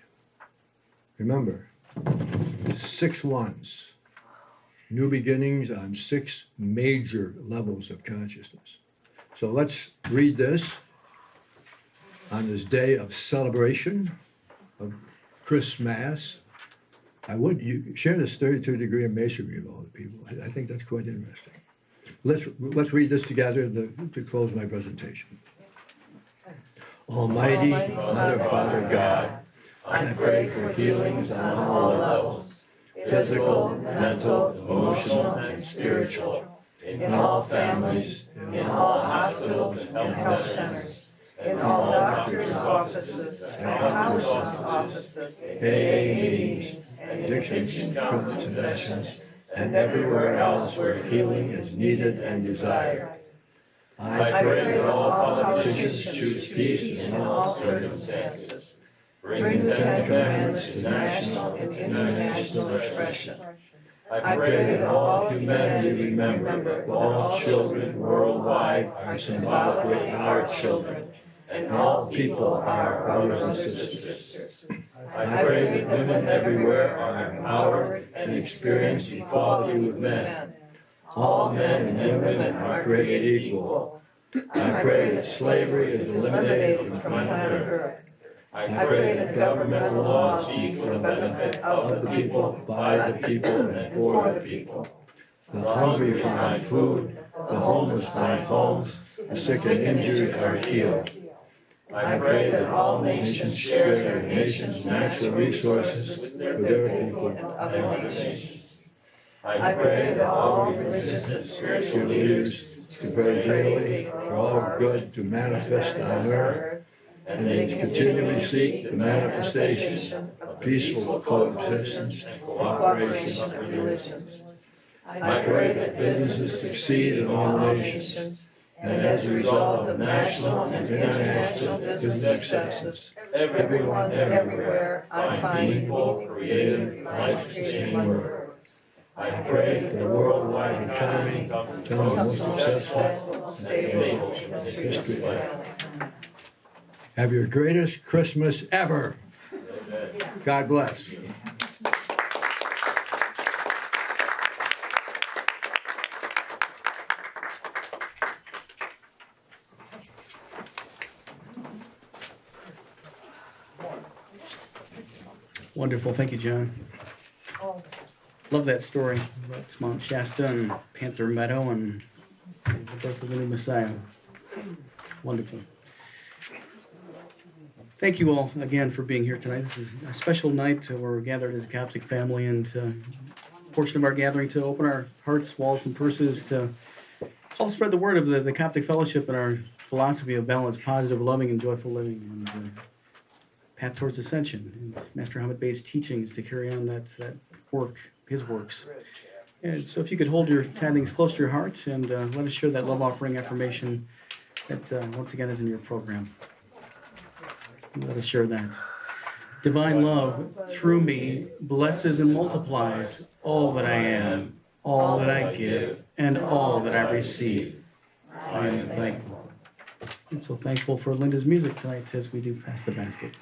Remember, 6 ones. New beginnings on 6 major levels of consciousness. So let's read this on this day of celebration of Christmas. You share this 32 degree of masonry with all the people. I think that's quite interesting. Let's read this together to close my presentation. Almighty Mother, Father, God, I pray for healings on all levels, physical, mental, emotional, and spiritual, in all families, in all hospitals and health centers, in all doctors' offices and counselors' offices, AA meetings, addiction preventions, and everywhere else where healing is needed and desired. I pray that all politicians choose peace in all circumstances. Bring the 10 Commandments to national and international expression. I pray that all humanity remember that all children worldwide are symbolically our children, and all people are brothers and sisters. I pray that women everywhere are empowered and experience equality with men. All men and women are created equal. I pray that slavery is eliminated from planet Earth. I pray that governmental laws be for the benefit of the people, by the people, and for the people. The hungry find food, the homeless find homes, the sick and injured are healed. I pray that all nations share their nation's natural resources with their people and other nations. I pray that all religious and spiritual leaders to pray daily for all good to manifest on earth, and they continually seek the manifestation of peaceful coexistence and cooperation of religions. I pray that businesses succeed in all nations, and as a result of national and international business successes, everyone everywhere find meaningful, creative, life-changing work. I pray that the worldwide economy becomes the most successful and stable in the history of life. Have your greatest Christmas ever. God bless. Wonderful, thank you, John. Love that story about Mount Shasta and Panther Meadow and the birth of the new Messiah. Wonderful. Thank you all again for being here tonight. This is a special night. We're gathered as a Coptic family, and portion of our gathering to open our hearts, wallets, and purses to help spread the word of the Coptic fellowship and our philosophy of balanced, positive, loving, and joyful living, and path towards ascension. And Master Hamid Bey's teachings to carry on that work, his works. And so if you could hold your tithings close to your heart and let us share that love offering affirmation that once again is in your program. Let us share that. Divine love through me blesses and multiplies all that I am, all that I give, and all that I receive. I am thankful. And so thankful for Linda's music tonight as we do pass the basket.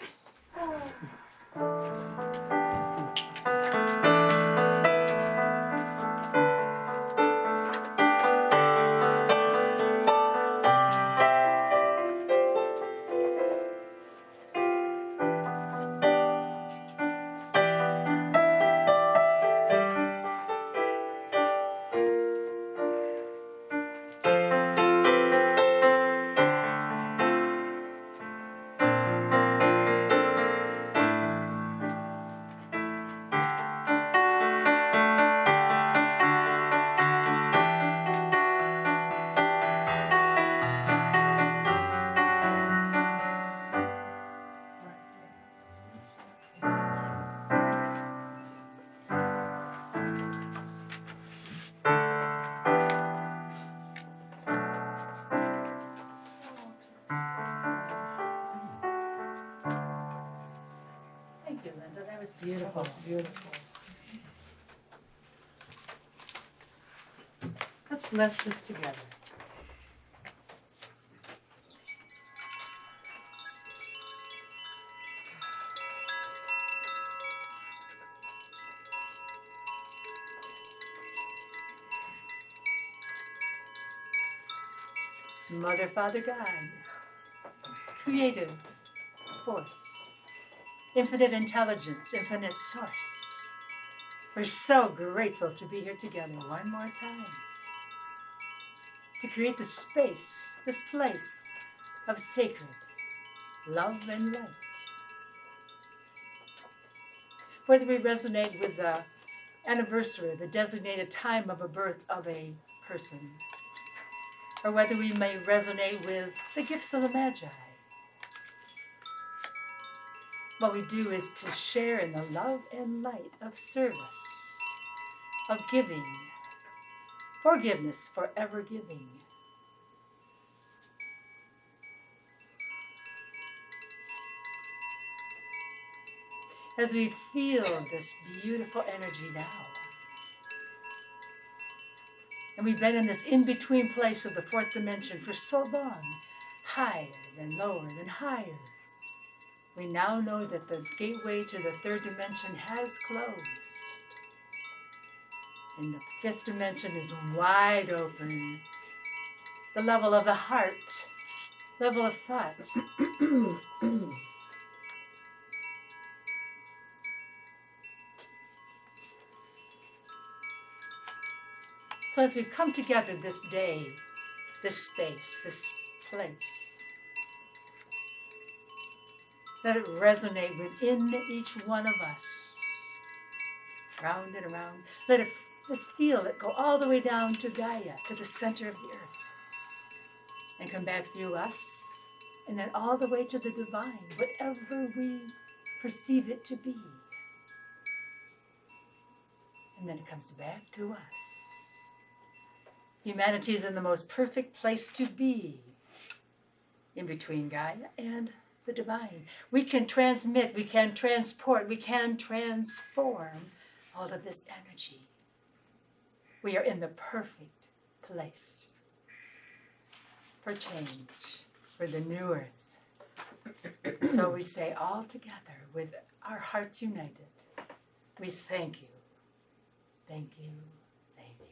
Thank you, Linda. That was beautiful. Beautiful. Let's bless this together. Mother, Father, God, creative force, infinite intelligence, infinite source. We're so grateful to be here together one more time, to create this space, this place of sacred love and light. Whether we resonate with the anniversary, the designated time of a birth of a person, or whether we may resonate with the gifts of the Magi. What we do is to share in the love and light of service, of giving, forgiveness, forever giving. As we feel this beautiful energy now, and we've been in this in-between place of the fourth dimension for so long, higher than lower than higher. We now know that the gateway to the third dimension has closed. And the fifth dimension is wide open. The level of the heart, level of thought. So as we come together this day, this space, this place, let it resonate within each one of us, round and around. Let us feel it go all the way down to Gaia, to the center of the earth, and come back through us, and then all the way to the divine, whatever we perceive it to be. And then it comes back to us. Humanity is in the most perfect place to be, in between Gaia and the divine. We can transmit, we can transport, we can transform all of this energy. We are in the perfect place for change, for the new earth. So we say all together with our hearts united, we thank you, thank you, thank you.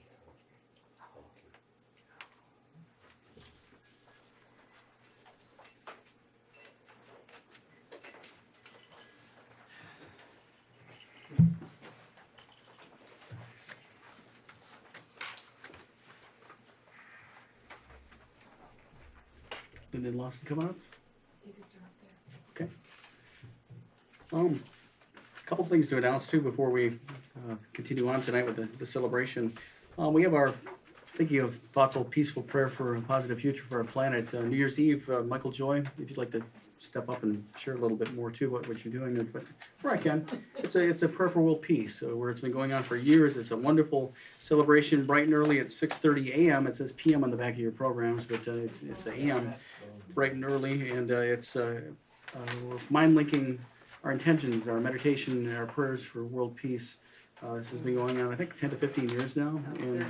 Lyndon Lawson coming up? Okay. A couple things to announce too before we continue on tonight with the celebration. We have our thinking of thoughtful, peaceful prayer for a positive future for our planet. New Year's Eve, Michael Joy, if you'd like to step up and share a little bit more too what you're doing, but where I can, it's a prayer for world peace, where it's been going on for years. It's a wonderful celebration, bright and early at 6:30 a.m. It says p.m. on the back of your programs, but it's a.m. bright and early, and it's we're mind linking our intentions, our meditation, our prayers for world peace. This has been going on, I think, 10 to 15 years now, and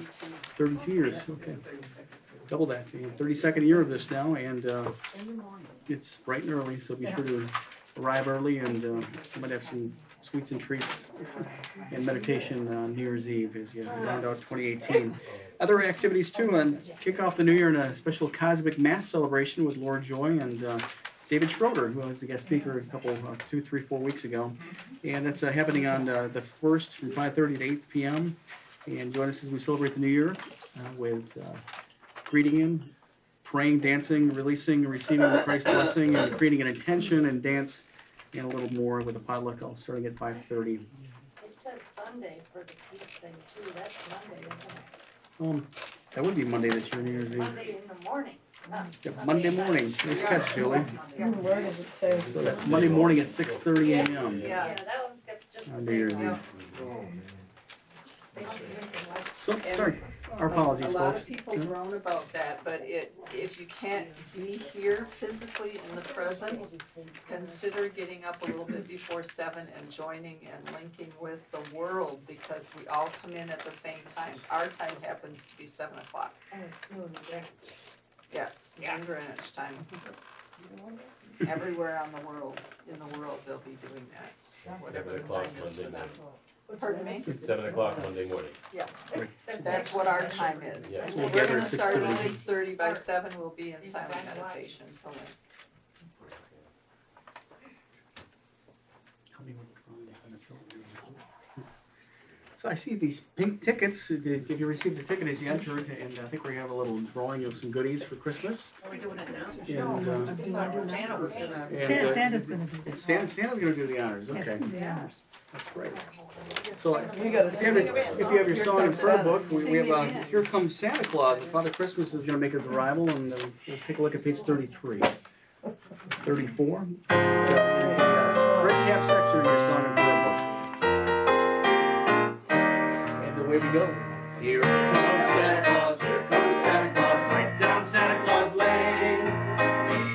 32 years. Okay, double that. 32nd year of this now, and it's bright and early, so be sure to arrive early, and we might have some sweets and treats and meditation on New Year's Eve as you round out 2018. Other activities too, and kick off the new year in a special cosmic mass celebration with Lord Joy and David Schroeder, who was a guest speaker a couple, 2, 3, 4 weeks ago. And that's happening on the 1st from 5:30 to 8 p.m. And join us as we celebrate the new year with greeting Him, praying, dancing, releasing, receiving the Christ blessing, and creating an intention and dance, and a little more with a potluck all starting at 5:30. It says Sunday for the peace thing too, that's Monday, isn't it? That would be Monday this year, New Year's Eve. Monday in the morning. Yeah, Monday morning. Nice catch, Julie. Where does it say? So that's Monday morning at 6:30 a.m. Yeah, that one's got just. on New Year's Eve. They should make it like- So, sorry, our apologies, A lot folks. of people groan about that, but if you can't be here physically in the presence, consider getting up a little bit before 7 and joining and linking with the world, because we all come in at the same time. Our time happens to be 7 o'clock. Yes, in Greenwich time. Everywhere in the world, they'll be doing that. Whatever 7 the o'clock time is for Monday them. morning. Pardon me? 7 o'clock Monday morning. That's what our time is. Yeah. So we'll We're gather gonna at start at 6:30. 6:30, by 7 we'll be in silent meditation till then. So I see these pink tickets. If you received the ticket as you entered, and I think we have a little drawing of some goodies for Christmas. Are we doing it now? And, Santa's gonna do this. Santa's gonna do the honors, Yes, okay, the honors. that's great. So We gotta sing it. if you have your song in prayer book, we Sing have it in. Here Comes Santa Claus. Father Christmas is gonna make his arrival, and we'll take a look at page 33. 34. It's a red tab section of your song in prayer book. And away we go. Here comes Santa Claus, right down Santa Claus Lane.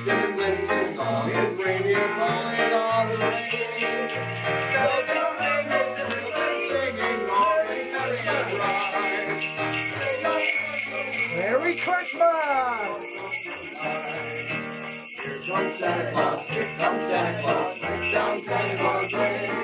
Singing, blazing, all his reindeer pulling all the way. Bells are ringing, singing, all his merry ride. Merry Christmas! Here comes Santa Claus, right down Santa Claus Lane.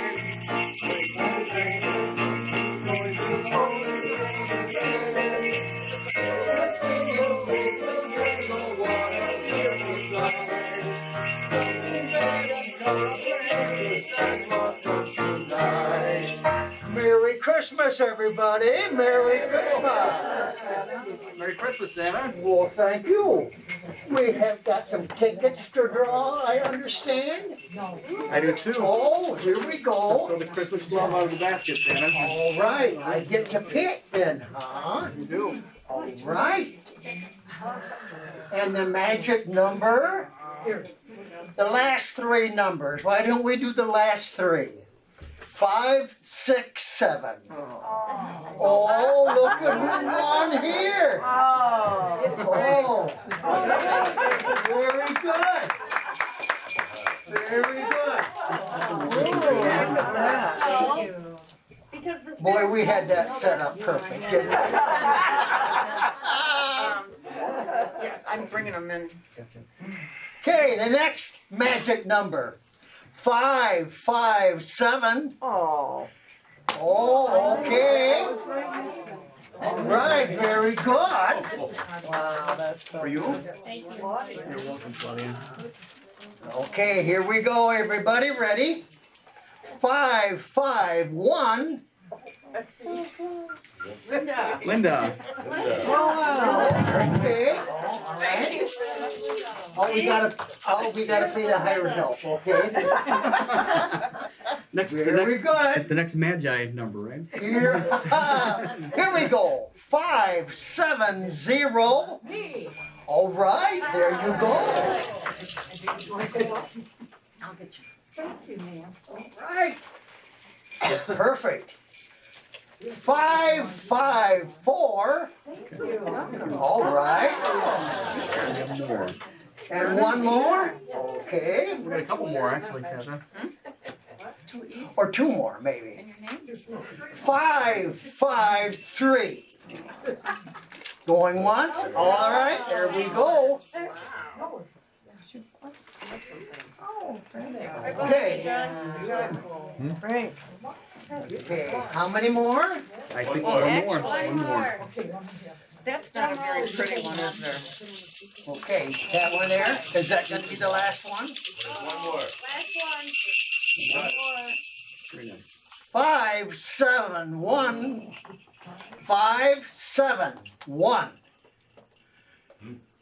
Merry Christmas, everybody! Merry Christmas! Merry Christmas, Santa. Well, thank you. We have got some tickets to draw, I understand. I do too. Oh, here we So go. the Christmas love out of the basket, Santa. All right, I get to pick then, huh? You do. All right. And the magic number? The last 3 numbers. Why don't we do the last 3? 5, 6, 7. Oh, look at who won here. Oh, very good. Very good. Because the Boy, we had that set up perfect, didn't we? I'm bringing them in. Okay, the next magic number. 5, 5, 7. Oh. Oh, okay. All right, very good. Wow, that's so. For you? Thank you. You're welcome, Claudia. Okay, here we go, everybody. Ready? 5, 5, 1. Linda. Okay. We gotta pay the higher help, okay? The next Magi number, right? Here we go. 570. All right, there you go. I'll get you. Thank you, Nancy. All right. Perfect. 554. All right. More. And one more. Okay. We got a couple more actually, Santa. Or two more, maybe. 553. Going once. All right, there we go. Okay. Okay, how many more? I think one more. One more. That's not a very pretty one, is there? Okay, that one there. Is that gonna be the last one? One more. Very nice. 571. 571.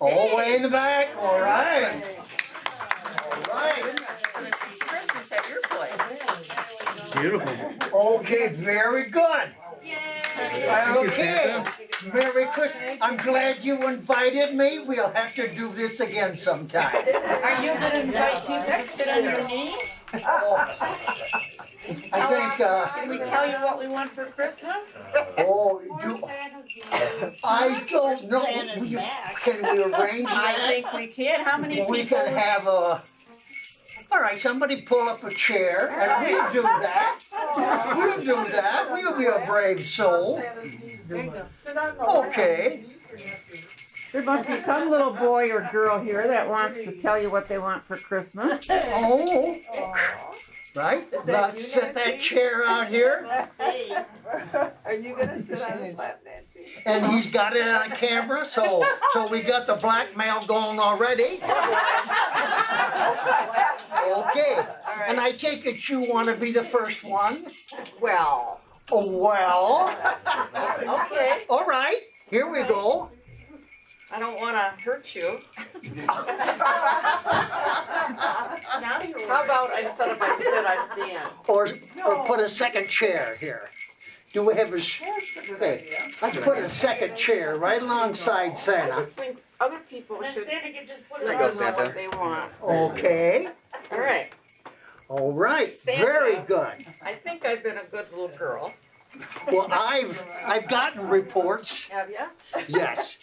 All the way in the back. All right. All right. Christmas at your place. Beautiful. Okay, very good. Okay, Merry Christmas. I'm glad you invited me. We'll have to do this again sometime. Are you gonna invite people to sit on your knee? I think, Can we tell you what we want for Christmas? I don't know. Can we arrange I that? think we can. How many We people? can have a, all right, somebody pull up a chair and we'll do that. We'll do that. We'll be a brave soul. Okay. There must be some little boy or girl here that wants to tell you what they want for Christmas. Oh. Right? Let's set that chair out here. Are you gonna sit on his lap, Nancy? And he's got it on camera, so we got the blackmail going already. Okay. And I take it you want to be the first one? Well, Oh, well. okay. All right. Here we go. I don't want to hurt you. How about instead of I sit, I stand? Or put a second chair here. Do we have a, okay, let's put a second chair right alongside I Santa. just think other people should Santa can just put it let on. us know what they want. Okay. All right. All right. Santa. Very good. I think I've been a good little girl. Well, I've gotten reports. Have ya? Yes.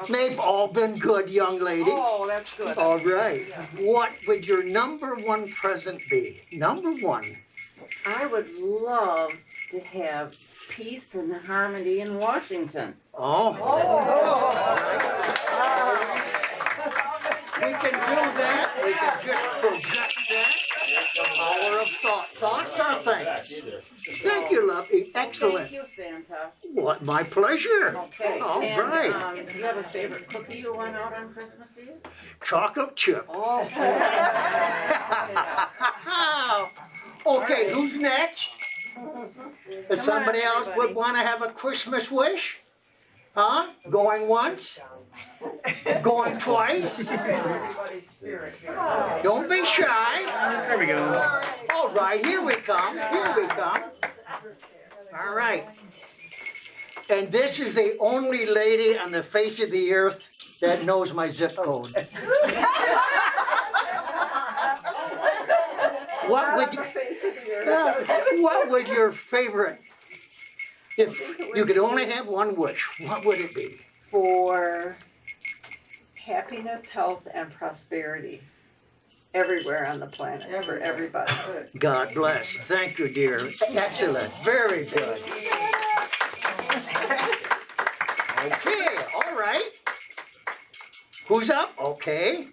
They've all been good, young lady. Oh, that's good. All right. What would your number one present be? Number one. I would love to have peace and harmony in Washington. Oh. We can do that. We can just project that. The power of thought. Thoughts are things. Thank you, lovey. Excellent. Thank you, Santa. What, my pleasure. Okay. All and, right. Do you have a favorite cookie you want out on Christmas Eve? Chocolate chip. Oh. Okay, who's next? If somebody else would everybody. want to have a Christmas wish? Huh? Going once? Going twice? Don't be shy. There we go. All right, here we come. Here we come. All right. And this is the only lady on the face of the earth that knows my zip code. What would your favorite, if you could only have one wish, what would it be? For happiness, health, and prosperity everywhere on the planet, for everybody. God bless. Thank you, dear. Excellent. Very good. Okay, all right. Who's up? Okay.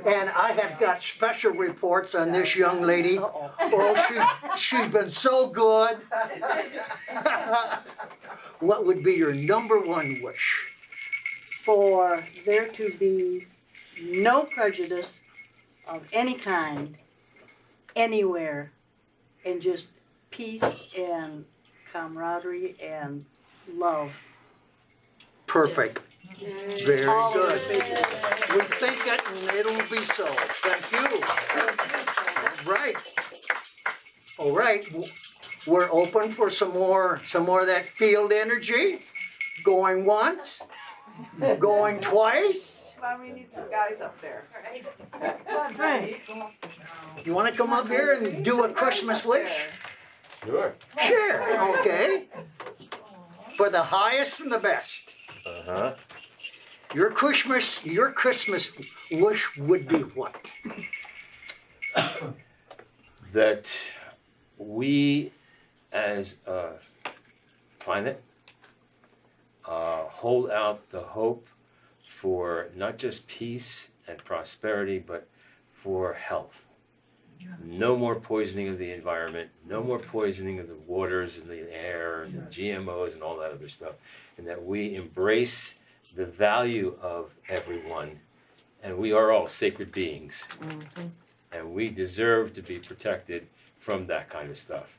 And I have got special reports on this young lady. Oh, she's been so good. What would be your number one wish? For there to be no prejudice of any kind, anywhere, and just peace and camaraderie and love. Perfect. Very All good. over the place. We think it and it'll be so. Thank you. Right. All right. We're open for some more of that field energy. Going once, going twice. Well, we need some guys up there. Right. You want to come up here and do a Christmas wish? Sure. Sure. Okay. For the highest and the best. Uh-huh. Your Christmas wish would be what? That we as a planet hold out the hope for not just peace and prosperity, but for health. No more poisoning of the environment, no more poisoning of the waters and the air and the GMOs and all that other stuff, and that we embrace the value of everyone, and we are all sacred beings, and we deserve to be protected from that kind of stuff.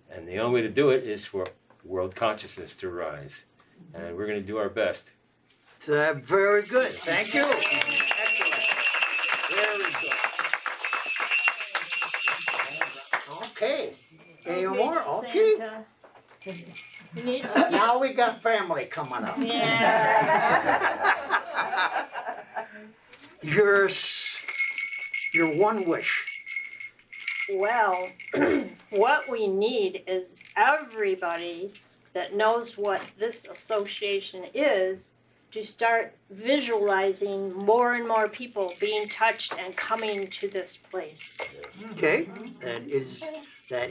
And the only way to do it is for world consciousness to rise, and we're going to do our best. Very good. Thank you. Excellent. Very good. Okay. Any more? Okay. You need to. Now we got family coming up. Your one wish. Well, what we need is everybody that knows what this association is to start visualizing more and more people being touched and coming to this place. Okay, that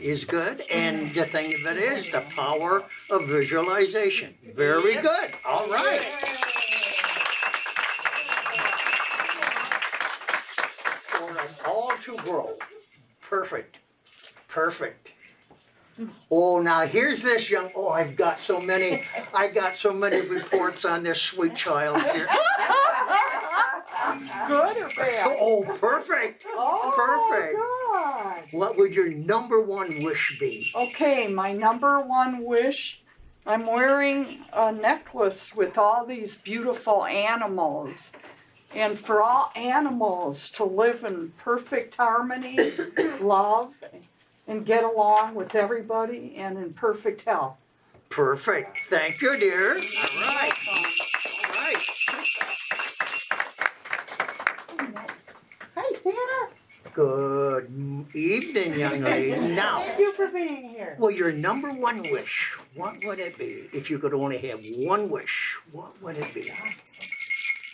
is good. And the thing of it is the power of visualization. Very good. All right. For us all to grow. Perfect. Perfect. Oh, now here's this young. Oh, I got so many reports on this sweet child here. Good or bad? Oh, perfect. Oh, Perfect. good. What would your number one wish be? Okay, my number one wish, I'm wearing a necklace with all these beautiful animals. And for all animals to live in perfect harmony, love, and get along with everybody and in perfect health. Perfect. Thank you, dear. All right. All right. Hi, Santa. Good evening, young lady. Now, Thank you for being here. well, your number one wish, what would it be? If you could only have one wish, what would it be?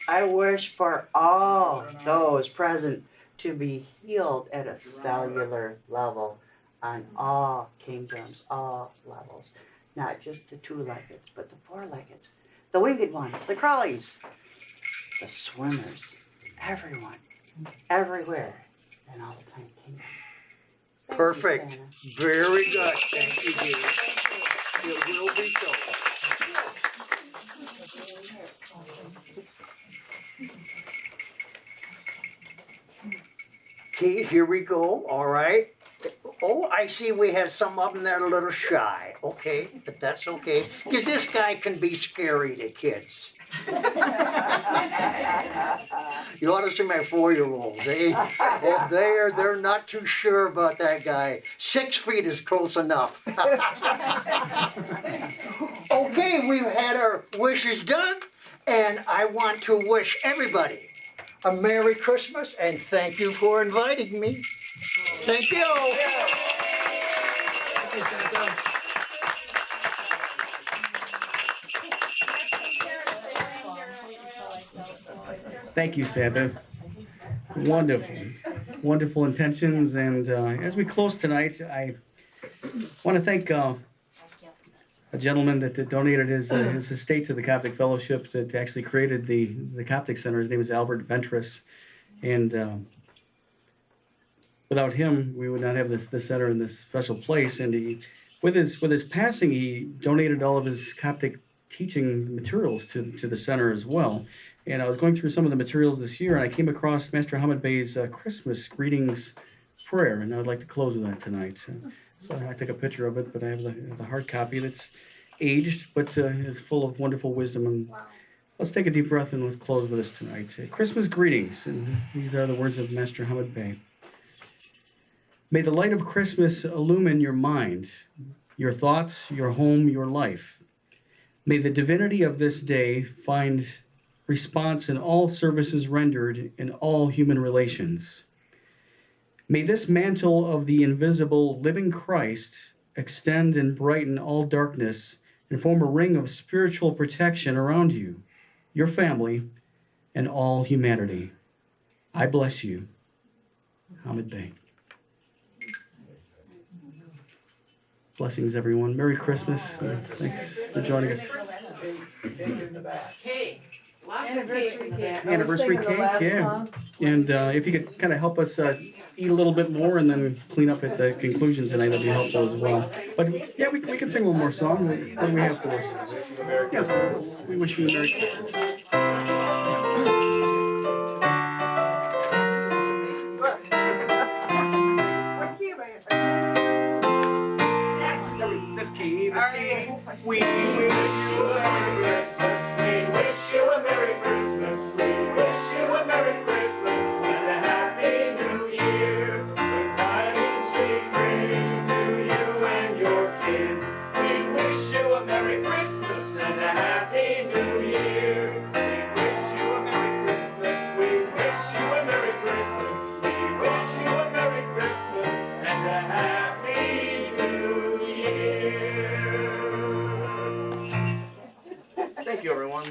I wish for all those present to be healed at a cellular level on all kingdoms, all levels. Not just the two-leggeds, but the four-leggeds, the winged ones, the crawlies, the swimmers, everyone, everywhere, in all the planet kingdoms. Thank you, Perfect. Santa. Very good. Thank you, dear. It will be so. Okay, here we go. All right. Oh, I see we have some of them that are a little shy. Okay, but that's okay. Because this guy can be scary to kids. You ought to see my 4-year-olds. They're not too sure about that guy. 6 feet is close enough. Okay, we've had our wishes done, and I want to wish everybody a Merry Christmas, and thank you for inviting me. Thank you. Thank you, Santa. Wonderful, wonderful intentions. And as we close tonight, I want to thank a gentleman that donated his estate to the Coptic Fellowship that actually created the Coptic Center. His name is Albert Ventris. And without him, we would not have this center in this special place. And with his passing, he donated all of his Coptic teaching materials to the center as well. And I was going through some of the materials this year, and I came across Master Hamid Bey's Christmas greetings prayer, and I'd like to close with that tonight. So I took a picture of it, but I have the hard copy that's aged, but is full of wonderful wisdom. And let's take a deep breath and let's close with this tonight. Christmas greetings, and these are the words of Master Hamid Bey. May the light of Christmas illumine your mind, your thoughts, your home, your life. May the divinity of this day find response in all services rendered in all human relations. May this mantle of the invisible living Christ extend and brighten all darkness and form a ring of spiritual protection around you, your family, and all humanity. I bless you. Hamid Bey. Blessings, everyone. Merry Christmas. Thanks for joining us. Cake. Anniversary cake. Anniversary cake, yeah. And if you could kind of help us eat a little bit more and then clean up at the conclusion tonight, that'd be helpful as well. But yeah, we can sing one more song. What do we have for us? Yeah, we wish you a Merry Christmas. This key. We wish you a Merry Christmas. We wish you a Merry Christmas. We wish you a Merry Christmas and a Happy New Year. The tidings we bring to you and your kin. We wish you a Merry Christmas and a Happy New Year. We wish you a Merry Christmas. We wish you a Merry Christmas. We wish you a Merry Christmas and a Happy New Year. Thank you, everyone.